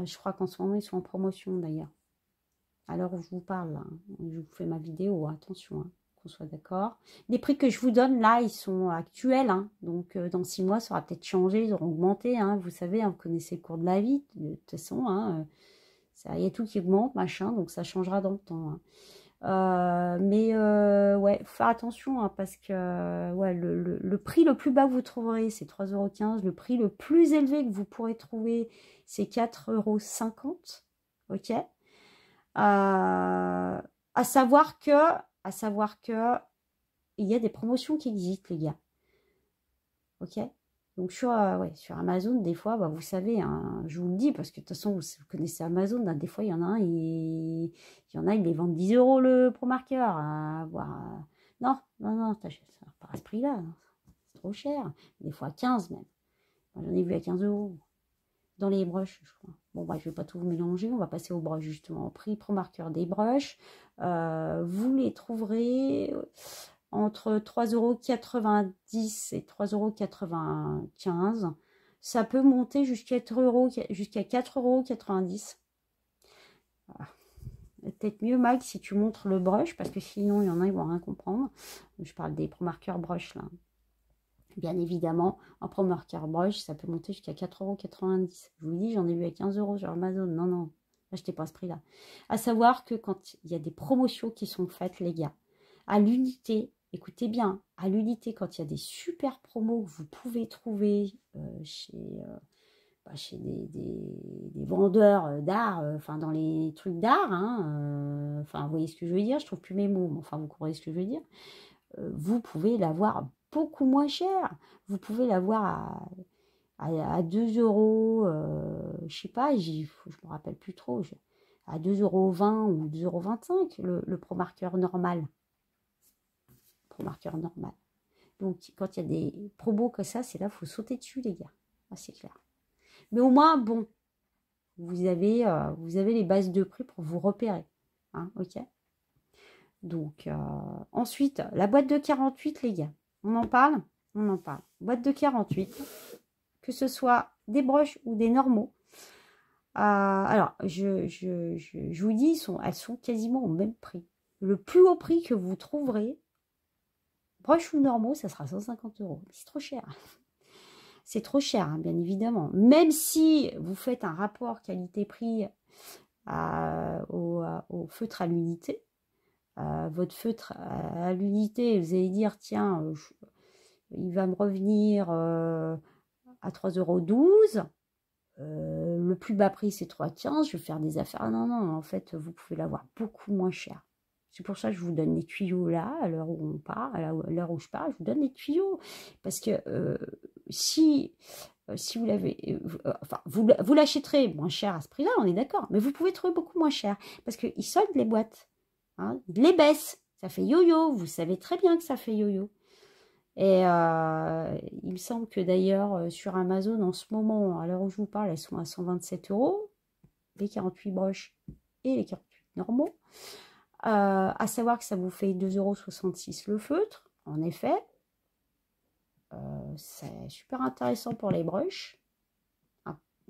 Je crois qu'en ce moment, ils sont en promotion, d'ailleurs. Alors, je vous parle, là, hein. Je vous fais ma vidéo, attention, hein, qu'on soit d'accord. Les prix que je vous donne, là, ils sont actuels. Hein. Donc, dans 6 mois, ça aura peut-être changé, ils auront augmenté. Hein. Vous savez, hein, vous connaissez le cours de la vie. De toute façon, hein, il y a tout qui augmente, machin, donc ça changera dans le temps. Hein. Ouais, faut faire attention hein, parce que ouais, le prix le plus bas que vous trouverez, c'est 3,15 €. Le prix le plus élevé que vous pourrez trouver, c'est 4,50 €. Ok. À savoir que il y a des promotions qui existent, les gars. Ok. Donc sur Amazon, des fois, bah, vous savez, hein, je vous le dis, parce que de toute façon, vous connaissez Amazon, hein, des fois, il y en a un, ils les vendent 10 € le Pro marqueur. Non, ça va pas à ce prix-là. Hein. C'est trop cher. Des fois 15 même. J'en ai vu à 15 €. dans les brushes, je crois. Bon, bref, je ne vais pas tout vous mélanger. On va passer aux brushes, justement. Au prix Pro Marker des brushes. Vous les trouverez entre 3,90 € et 3,95 €. Ça peut monter jusqu'à 4,90 €. Voilà. Peut-être mieux, Mag, si tu montres le brush, parce que sinon, il y en a, ils vont rien comprendre. Je parle des Pro Marker brush, là. Bien évidemment, en Pro Marker brush, ça peut monter jusqu'à 4,90 €. Je vous dis, j'en ai vu à 15 € sur Amazon. Non, non, achetez pas à ce prix-là. À savoir que quand il y a des promotions qui sont faites, les gars, à l'unité, écoutez bien, à l'unité, quand il y a des super promos que vous pouvez trouver chez des vendeurs d'art, enfin dans les trucs d'art, hein, enfin vous voyez ce que je veux dire, je trouve plus mes mots, mais enfin vous comprenez ce que je veux dire, vous pouvez l'avoir beaucoup moins cher, vous pouvez l'avoir à 2 €, je sais pas, je me rappelle plus trop, à 2,20 € ou 2,25 € le Pro Marker normal. Pro Marker normal. Donc quand il y a des promos comme ça, c'est là, il faut sauter dessus les gars, ah, c'est clair. Mais au moins, bon, vous avez les bases de prix pour vous repérer. Hein, ok. Donc, ensuite, la boîte de 48, les gars. On en parle? On en parle. Boîte de 48, que ce soit des brushes ou des normaux. Alors, je vous dis, elles sont quasiment au même prix. Le plus haut prix que vous trouverez, brushes ou normaux, ça sera 150 €. C'est trop cher. C'est trop cher, hein, bien évidemment. Même si vous faites un rapport qualité-prix au feutre à l'unité, votre feutre à l'unité, vous allez dire, tiens, il va me revenir à 3,12 €. Le plus bas prix, c'est 3,15 €. Je vais faire des affaires. Non, non, en fait, vous pouvez l'avoir beaucoup moins cher. C'est pour ça que je vous donne les tuyaux là, à l'heure où on parle, à l'heure où je parle, je vous donne les tuyaux. Parce que si vous l'avez, enfin, vous l'achèterez moins cher à ce prix-là, on est d'accord. Mais vous pouvez trouver beaucoup moins cher. Parce qu'ils soldent les boîtes. Hein, ils les baissent. Ça fait yo-yo. Vous savez très bien que ça fait yo-yo. Et il me semble que d'ailleurs, sur Amazon, en ce moment, à l'heure où je vous parle, elles sont à 127 €. Les 48 brushes et les 48 normaux. À savoir que ça vous fait 2,66 € le feutre, en effet. C'est super intéressant pour les brushes.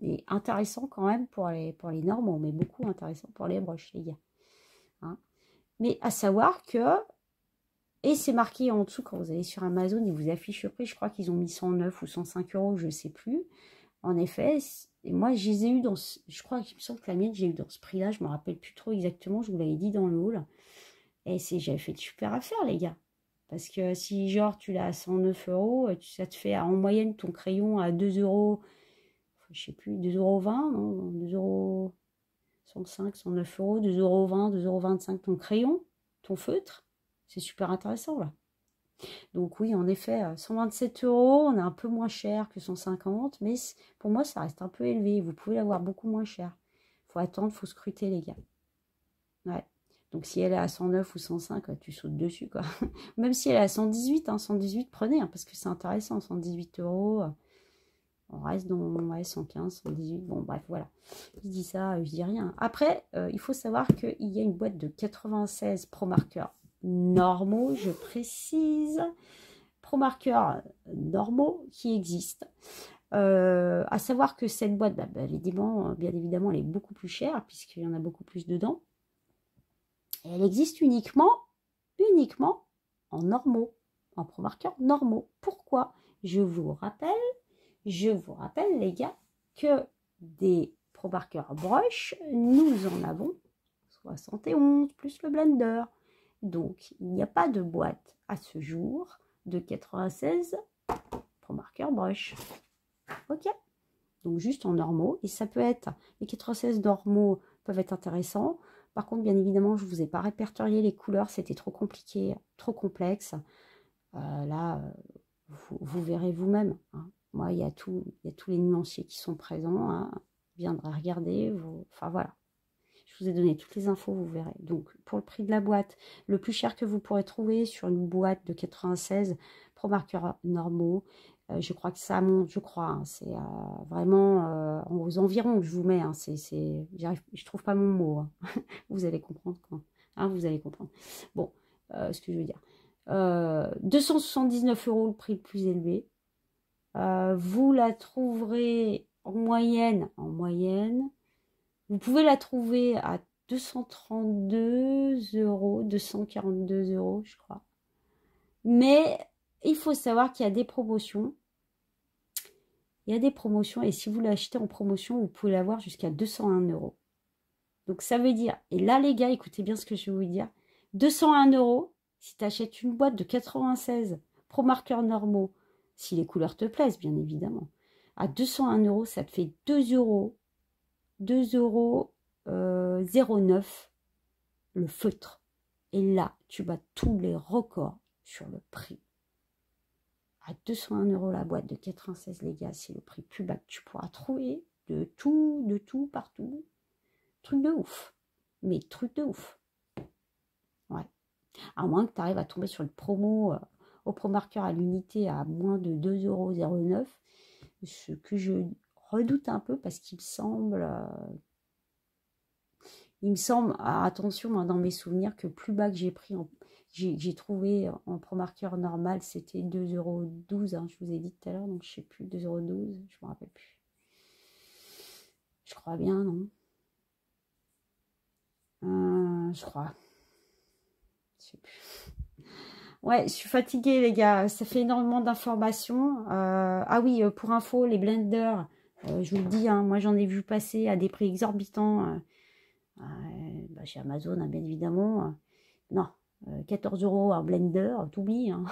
Et intéressant quand même pour les normaux, mais beaucoup intéressant pour les brushes, les gars. Hein. Mais à savoir que, et c'est marqué en dessous quand vous allez sur Amazon, ils vous affichent le prix, je crois qu'ils ont mis 109 ou 105 €, je ne sais plus. En effet, et moi je les ai eu dans je crois qu'il me semble que la mienne, j'ai eu dans ce prix-là, je ne me rappelle plus trop exactement, je vous l'avais dit dans le haul. Et j'avais fait de super affaires, les gars. Parce que si, genre, tu l'as à 109 €, ça te fait en moyenne ton crayon à 2 €, je sais plus, 2,20 €, non, 2,105 €, 109 €, 2,20 €, 2,25 € ton crayon, ton feutre. C'est super intéressant, là. Donc oui, en effet, 127 €, on est un peu moins cher que 150, mais pour moi, ça reste un peu élevé. Vous pouvez l'avoir beaucoup moins cher. Il faut attendre, il faut scruter, les gars. Ouais. Donc, si elle est à 109 ou 105, tu sautes dessus, quoi. Même si elle est à 118, hein, 118, prenez, hein, parce que c'est intéressant, 118 €. On reste dans 115, 118. Bon, bref, voilà. Je dis ça, je dis rien. Après, il faut savoir qu'il y a une boîte de 96 Pro Marker normaux, je précise. Pro Marker normaux qui existent. À savoir que cette boîte, bien évidemment, elle est beaucoup plus chère, puisqu'il y en a beaucoup plus dedans. Et elle existe uniquement en normaux, en Pro Marker normaux. Pourquoi? Je vous rappelle, les gars, que des Pro Marker brush, nous en avons 71 plus le blender. Donc, il n'y a pas de boîte à ce jour de 96 Pro Marker brush. Ok? Donc, juste en normaux. Et ça peut être, les 96 normaux peuvent être intéressants. Par contre, bien évidemment, je ne vous ai pas répertorié les couleurs. C'était trop compliqué, trop complexe. Là, vous verrez vous-même. Hein. Moi, il y a tous les nuanciers qui sont présents. Hein. Vous viendrez regarder. Enfin, voilà. Je vous ai donné toutes les infos, vous verrez. Donc, pour le prix de la boîte, le plus cher que vous pourrez trouver sur une boîte de 96 Pro Marker normaux, Je crois que ça monte, je crois. Hein, c'est vraiment aux environs que je vous mets. Hein, je trouve pas mon mot. Hein. Vous allez comprendre quand. Hein, vous allez comprendre. Bon, ce que je veux dire. 279 € le prix le plus élevé. Vous la trouverez en moyenne. Vous pouvez la trouver à 232 €, 242 €, je crois. Mais il faut savoir qu'il y a des promotions. Il y a des promotions et si vous l'achetez en promotion, vous pouvez l'avoir jusqu'à 201 €. Donc ça veut dire, et là les gars, écoutez bien ce que je vais vous dire, 201 €, si tu achètes une boîte de 96 Pro Marqueurs normaux, si les couleurs te plaisent bien évidemment, à 201 €, ça te fait 2,09 € le feutre. Et là, tu bats tous les records sur le prix. À 201 € la boîte de 96, les gars, c'est le prix plus bas que tu pourras trouver de tout, partout. Truc de ouf. Mais truc de ouf. Ouais. À moins que tu arrives à tomber sur une promo au Pro Marqueur à l'unité à moins de 2,09 €. Ce que je redoute un peu parce qu'il me semble... attention, hein, dans mes souvenirs, que le plus bas que j'ai pris, j'ai trouvé en Pro Marqueur normal, c'était 2,12 €, hein, je vous ai dit tout à l'heure, donc je sais plus, 2,12 €, je me rappelle plus. Je crois bien, non? Je crois. Je sais plus. Ouais, je suis fatiguée, les gars. Ça fait énormément d'informations. Ah oui, pour info, les blenders, je vous le dis, hein, moi j'en ai vu passer à des prix exorbitants bah, chez Amazon, hein, bien évidemment. Non, 14 € un blender, t'oublies, hein.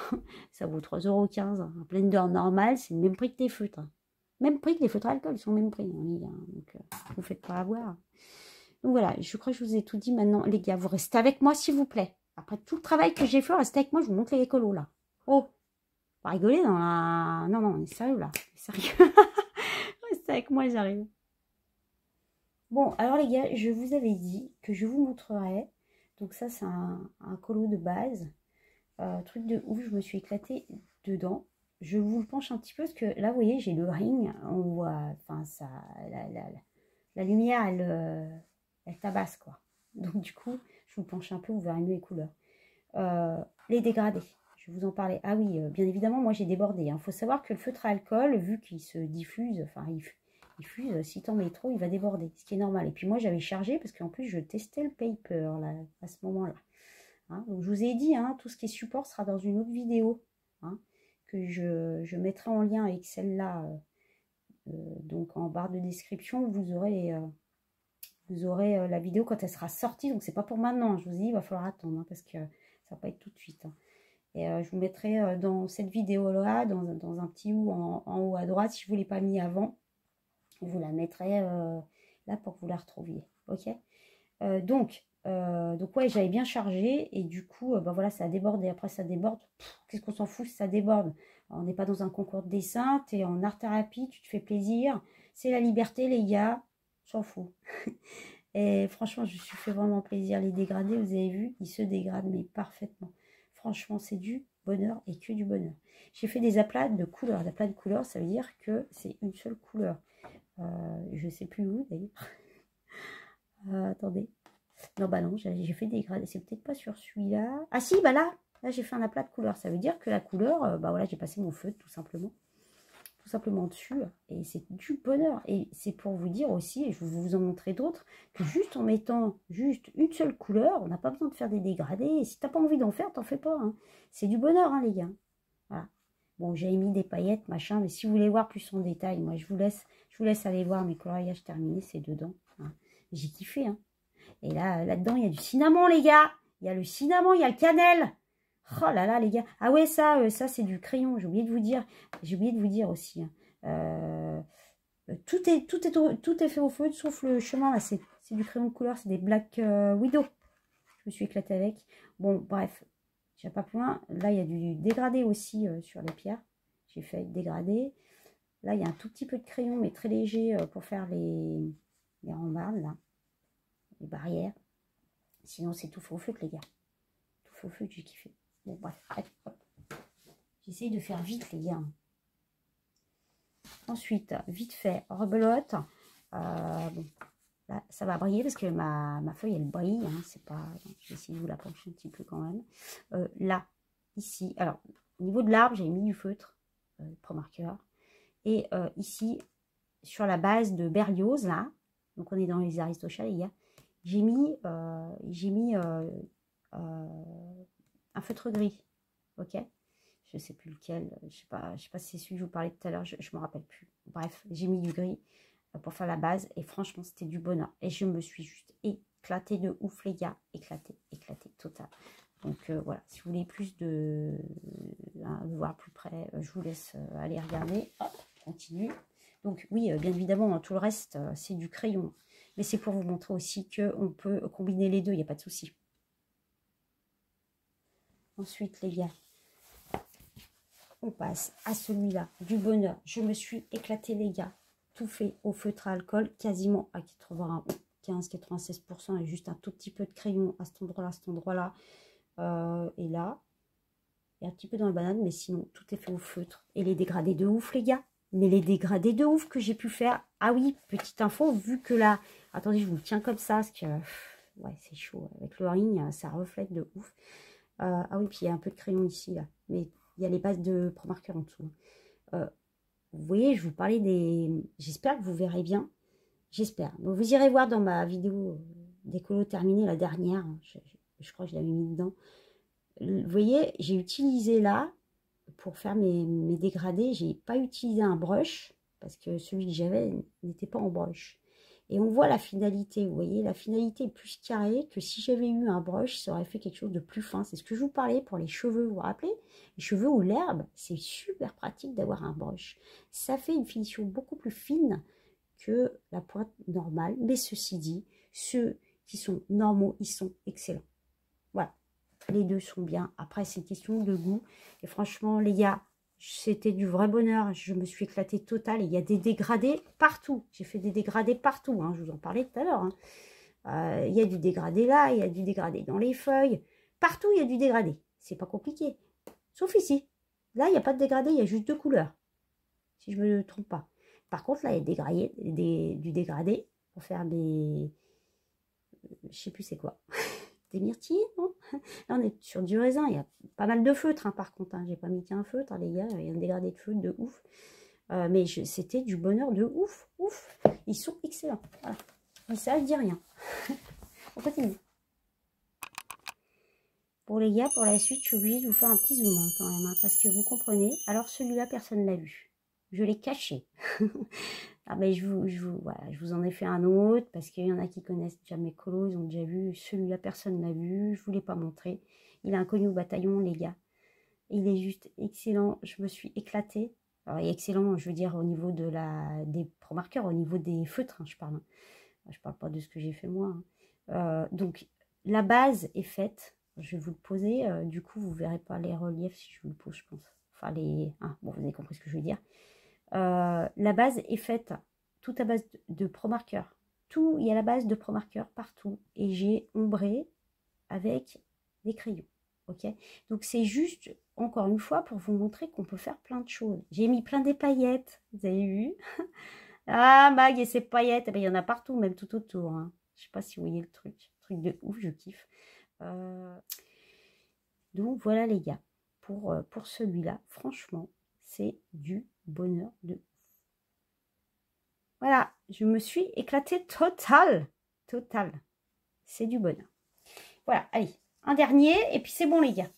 Ça vaut 3,15 €. Un blender normal, c'est le même prix que tes feutres. Hein. Même prix que les feutres à alcool, ils sont le même prix, hein, les gars. Donc, vous ne faites pas avoir. Donc voilà, je crois que je vous ai tout dit maintenant. Les gars, vous restez avec moi, s'il vous plaît. Après tout le travail que j'ai fait, restez avec moi, je vous montre les écolos, là. Oh, pas rigoler dans la... Non, on est sérieux, là. Sérieux. Restez avec moi, j'arrive. Bon, alors les gars, je vous avais dit que je vous montrerai. Donc ça, c'est un colo de base. Truc de ouf, je me suis éclatée dedans. Je vous le penche un petit peu parce que là, vous voyez, j'ai le ring. On voit, enfin, ça, la lumière, elle tabasse, quoi. Donc du coup, je vous penche un peu, vous verrez mieux les couleurs. Les dégradés, je vais vous en parler. Ah oui, bien évidemment, moi j'ai débordé. Il faut savoir que le feutre à alcool, vu qu'il se diffuse, enfin il fuse, si t'en mets trop, il va déborder, ce qui est normal. Et puis moi j'avais chargé parce qu'en plus je testais le paper là, à ce moment-là. Hein, donc je vous ai dit, hein, tout ce qui est support sera dans une autre vidéo hein, que je mettrai en lien avec celle-là. Donc en barre de description, vous aurez la vidéo quand elle sera sortie. Donc c'est pas pour maintenant, je vous dis, il va falloir attendre hein, parce que ça va pas être tout de suite. Hein. Et je vous mettrai dans cette vidéo-là, dans un petit ou en haut à droite, si je ne vous l'ai pas mis avant, vous la mettrez là pour que vous la retrouviez. Ok donc ouais, j'avais bien chargé et du coup, bah voilà, ça a débordé. Après, ça déborde. Qu'est-ce qu'on s'en fout si ça déborde? Alors, on n'est pas dans un concours de dessin, tu es en art-thérapie, tu te fais plaisir. C'est la liberté, les gars. S'en fout. Et franchement, je me suis fait vraiment plaisir. Les dégradés, vous avez vu, ils se dégradent, mais parfaitement. Franchement, c'est du bonheur et que du bonheur. J'ai fait des aplats de couleurs. Des aplats de couleurs, ça veut dire que c'est une seule couleur. Je ne sais plus où, d'ailleurs. Attendez. Non, bah non, j'ai fait des dégradés. C'est peut-être pas sur celui-là. Ah si, bah là j'ai fait un aplat de couleurs. Ça veut dire que la couleur, bah voilà, j'ai passé mon feutre, tout simplement dessus, et c'est du bonheur. Et c'est pour vous dire aussi, et je vais vous en montrer d'autres, que juste en mettant juste une seule couleur, on n'a pas besoin de faire des dégradés. Et si t'as pas envie d'en faire, t'en fais pas. Hein. C'est du bonheur, hein, les gars. Voilà. Bon, j'ai mis des paillettes, machin, mais si vous voulez voir plus en détail, moi je vous laisse aller voir mes coloriages terminés, c'est dedans. Hein. J'ai kiffé. Hein. Et là-dedans, il y a du cinnamon, les gars. Il y a le cinnamon, il y a le cannelle. Oh là là, les gars. Ah ouais, ça c'est du crayon. J'ai oublié de vous dire. J'ai oublié de vous dire aussi. Hein. Tout est fait au feu, sauf le chemin. Là, c'est du crayon de couleur. C'est des Black Widow. Je me suis éclatée avec. Bon, bref. J'ai pas plus loin. Là, il y a du dégradé aussi sur les pierres. J'ai fait dégradé. Là, il y a un tout petit peu de crayon, mais très léger pour faire les rambardes, là. Les barrières. Sinon, c'est tout fait au feu, les gars. Tout fait au feu, j'ai kiffé. Bon, bref, allez, hop. J'essaye de faire vite, les gars. Ensuite, vite fait, rebelote. Bon, là, ça va briller parce que ma feuille, elle brille. Hein, c'est pas... Je vais essayer de vous la pencher un petit peu quand même. Là, ici. Alors, au niveau de l'arbre, j'ai mis du feutre, Pro Marker. Et ici, sur la base de Berlioz, là, donc on est dans les Aristochats, les gars, j'ai mis un feutre gris. Ok, je sais plus lequel, je sais pas si c'est celui que je vous parlais tout à l'heure, je me rappelle plus. Bref, j'ai mis du gris pour faire la base et franchement c'était du bonheur et je me suis juste éclatée de ouf les gars, éclatée total. Donc voilà, si vous voulez plus de voir plus près, je vous laisse aller regarder. Hop, continue. Donc oui, bien évidemment, tout le reste c'est du crayon, mais c'est pour vous montrer aussi qu'on peut combiner les deux, il n'y a pas de souci. Ensuite les gars, on passe à celui-là, du bonheur. Je me suis éclatée les gars. Tout fait au feutre à alcool, quasiment à 95-96%, et juste un tout petit peu de crayon à cet endroit-là, et là, et un petit peu dans la banane, mais sinon, tout est fait au feutre. Et les dégradés de ouf, les gars. Mais les dégradés de ouf que j'ai pu faire. Ah oui, petite info, vu que là, attendez, je vous le tiens comme ça, parce que, ouais, c'est chaud. Avec le ring, ça reflète de ouf. Ah oui, puis il y a un peu de crayon ici, là. Mais il y a les bases de Pro Marker en dessous. Vous voyez, je vous parlais des... J'espère que vous verrez bien. J'espère. Vous irez voir dans ma vidéo d'écolo terminée, la dernière. Je crois que je l'avais mis dedans. Vous voyez, j'ai utilisé là, pour faire mes dégradés, j'ai pas utilisé un brush, parce que celui que j'avais n'était pas en brush. Et on voit la finalité, vous voyez, la finalité est plus carrée que si j'avais eu un brush, ça aurait fait quelque chose de plus fin. C'est ce que je vous parlais pour les cheveux, vous vous rappelez? Les cheveux ou l'herbe, c'est super pratique d'avoir un brush. Ça fait une finition beaucoup plus fine que la pointe normale. Mais ceci dit, ceux qui sont normaux, ils sont excellents. Voilà, les deux sont bien. Après, c'est une question de goût. Et franchement, les gars, c'était du vrai bonheur. Je me suis éclatée totale. Il y a des dégradés partout. J'ai fait des dégradés partout. Hein. Je vous en parlais tout à l'heure. Hein. Il y a du dégradé là. Il y a du dégradé dans les feuilles. Partout, il y a du dégradé. C'est pas compliqué. Sauf ici. Là, il n'y a pas de dégradé. Il y a juste deux couleurs. Si je ne me trompe pas. Par contre, là, il y a du dégradé pour faire des... Je sais plus c'est quoi. Des myrtilles, non? Là, on est sur du raisin. Il y a pas mal de feutres, hein, par contre. Hein. J'ai pas mis qu'un feutre, hein, les gars. Il y a un dégradé de feutre de ouf. Mais c'était du bonheur de ouf. Ouf. Ils sont excellents. Voilà. Et ça, je dis rien. On continue. Pour les gars, pour la suite, je suis obligée de vous faire un petit zoom hein, quand même. Hein, parce que vous comprenez. Alors, celui-là, personne ne l'a vu. Je l'ai caché. Ah ben voilà, je vous en ai fait un autre parce qu'il y en a qui connaissent déjà mes colos, ils ont déjà vu. Celui-là, personne ne l'a vu, je ne vous l'ai pas montré. Il est inconnu au bataillon, les gars. Il est juste excellent, je me suis éclatée. Alors, il est excellent, je veux dire, au niveau des Pro Markers, au niveau des feutres, hein, je parle. Hein. Je parle pas de ce que j'ai fait moi. Hein. Donc, la base est faite. Je vais vous le poser. Du coup, vous ne verrez pas les reliefs si je vous le pose, je pense. Enfin, bon, vous avez compris ce que je veux dire. La base est faite tout à base de Pro Marker. Il y a la base de Pro Marker partout. Et j'ai ombré avec des crayons. Ok. Donc c'est juste, encore une fois, pour vous montrer qu'on peut faire plein de choses. J'ai mis plein des paillettes. Vous avez vu? Ah, Mag et ses paillettes. Eh ben, il y en a partout, même tout autour. Hein. Je sais pas si vous voyez le truc. Truc de ouf, je kiffe. Donc voilà les gars. Pour celui-là, franchement, c'est du bonheur de... Voilà, je me suis éclatée total. Total. C'est du bonheur. Voilà, allez, un dernier, et puis c'est bon les gars.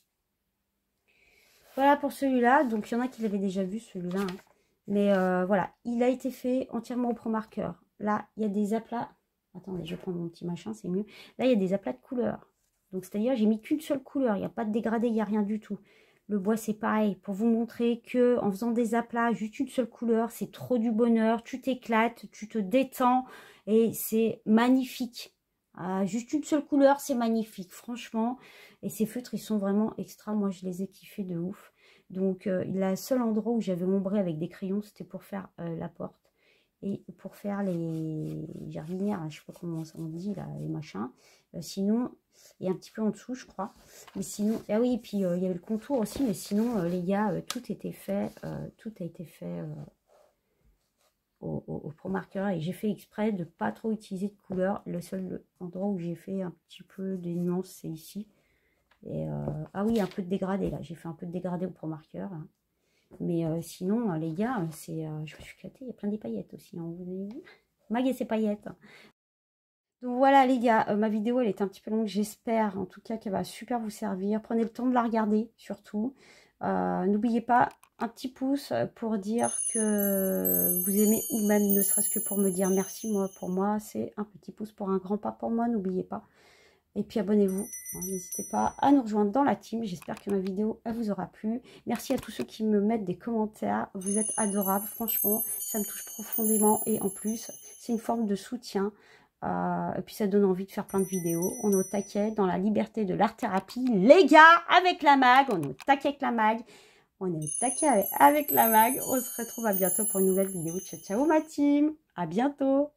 Voilà pour celui-là. Donc, il y en a qui l'avaient déjà vu, celui-là. Hein. Mais voilà, il a été fait entièrement au Pro Marker. Là, il y a des aplats. Attendez, je vais prendre mon petit machin, c'est mieux. Là, il y a des aplats de couleurs. Donc, c'est-à-dire, j'ai mis qu'une seule couleur. Il n'y a pas de dégradé, il n'y a rien du tout. Le bois, c'est pareil. Pour vous montrer que en faisant des aplats, juste une seule couleur, c'est trop du bonheur. Tu t'éclates, tu te détends et c'est magnifique. Juste une seule couleur, c'est magnifique, franchement. Et ces feutres, ils sont vraiment extra. Moi, je les ai kiffés de ouf. Donc, le seul endroit où j'avais ombré avec des crayons, c'était pour faire la porte. Et pour faire les jardinières, je ne sais pas comment on dit, là, les machins. Sinon, et un petit peu en dessous, je crois. Mais sinon, ah oui, et puis il y avait le contour aussi. Mais sinon, les gars, tout était fait. Tout a été fait au Pro Marker et j'ai fait exprès de pas trop utiliser de couleur. Le seul endroit où j'ai fait un petit peu des nuances, c'est ici. Et ah oui, un peu de dégradé là. J'ai fait un peu de dégradé au Pro Marker. Hein. Mais sinon, les gars, c'est, je me suis éclatée. Il y a plein de paillettes aussi. Hein, vous avez vu Mag et ses paillettes. Donc voilà les gars, ma vidéo elle est un petit peu longue. J'espère en tout cas qu'elle va super vous servir. Prenez le temps de la regarder surtout. N'oubliez pas un petit pouce pour dire que vous aimez ou même ne serait-ce que pour me dire merci. Moi, pour moi, c'est un petit pouce pour un grand pas pour moi. N'oubliez pas. Et puis abonnez-vous. Hein, n'hésitez pas à nous rejoindre dans la team. J'espère que ma vidéo elle vous aura plu. Merci à tous ceux qui me mettent des commentaires. Vous êtes adorables. Franchement, ça me touche profondément. Et en plus, c'est une forme de soutien. Et puis ça donne envie de faire plein de vidéos. On est au taquet dans la liberté de l'art-thérapie. Les gars, avec la mag. On est au taquet avec la mag. On est au taquet avec la mag. On se retrouve à bientôt pour une nouvelle vidéo. Ciao, ciao ma team. À bientôt.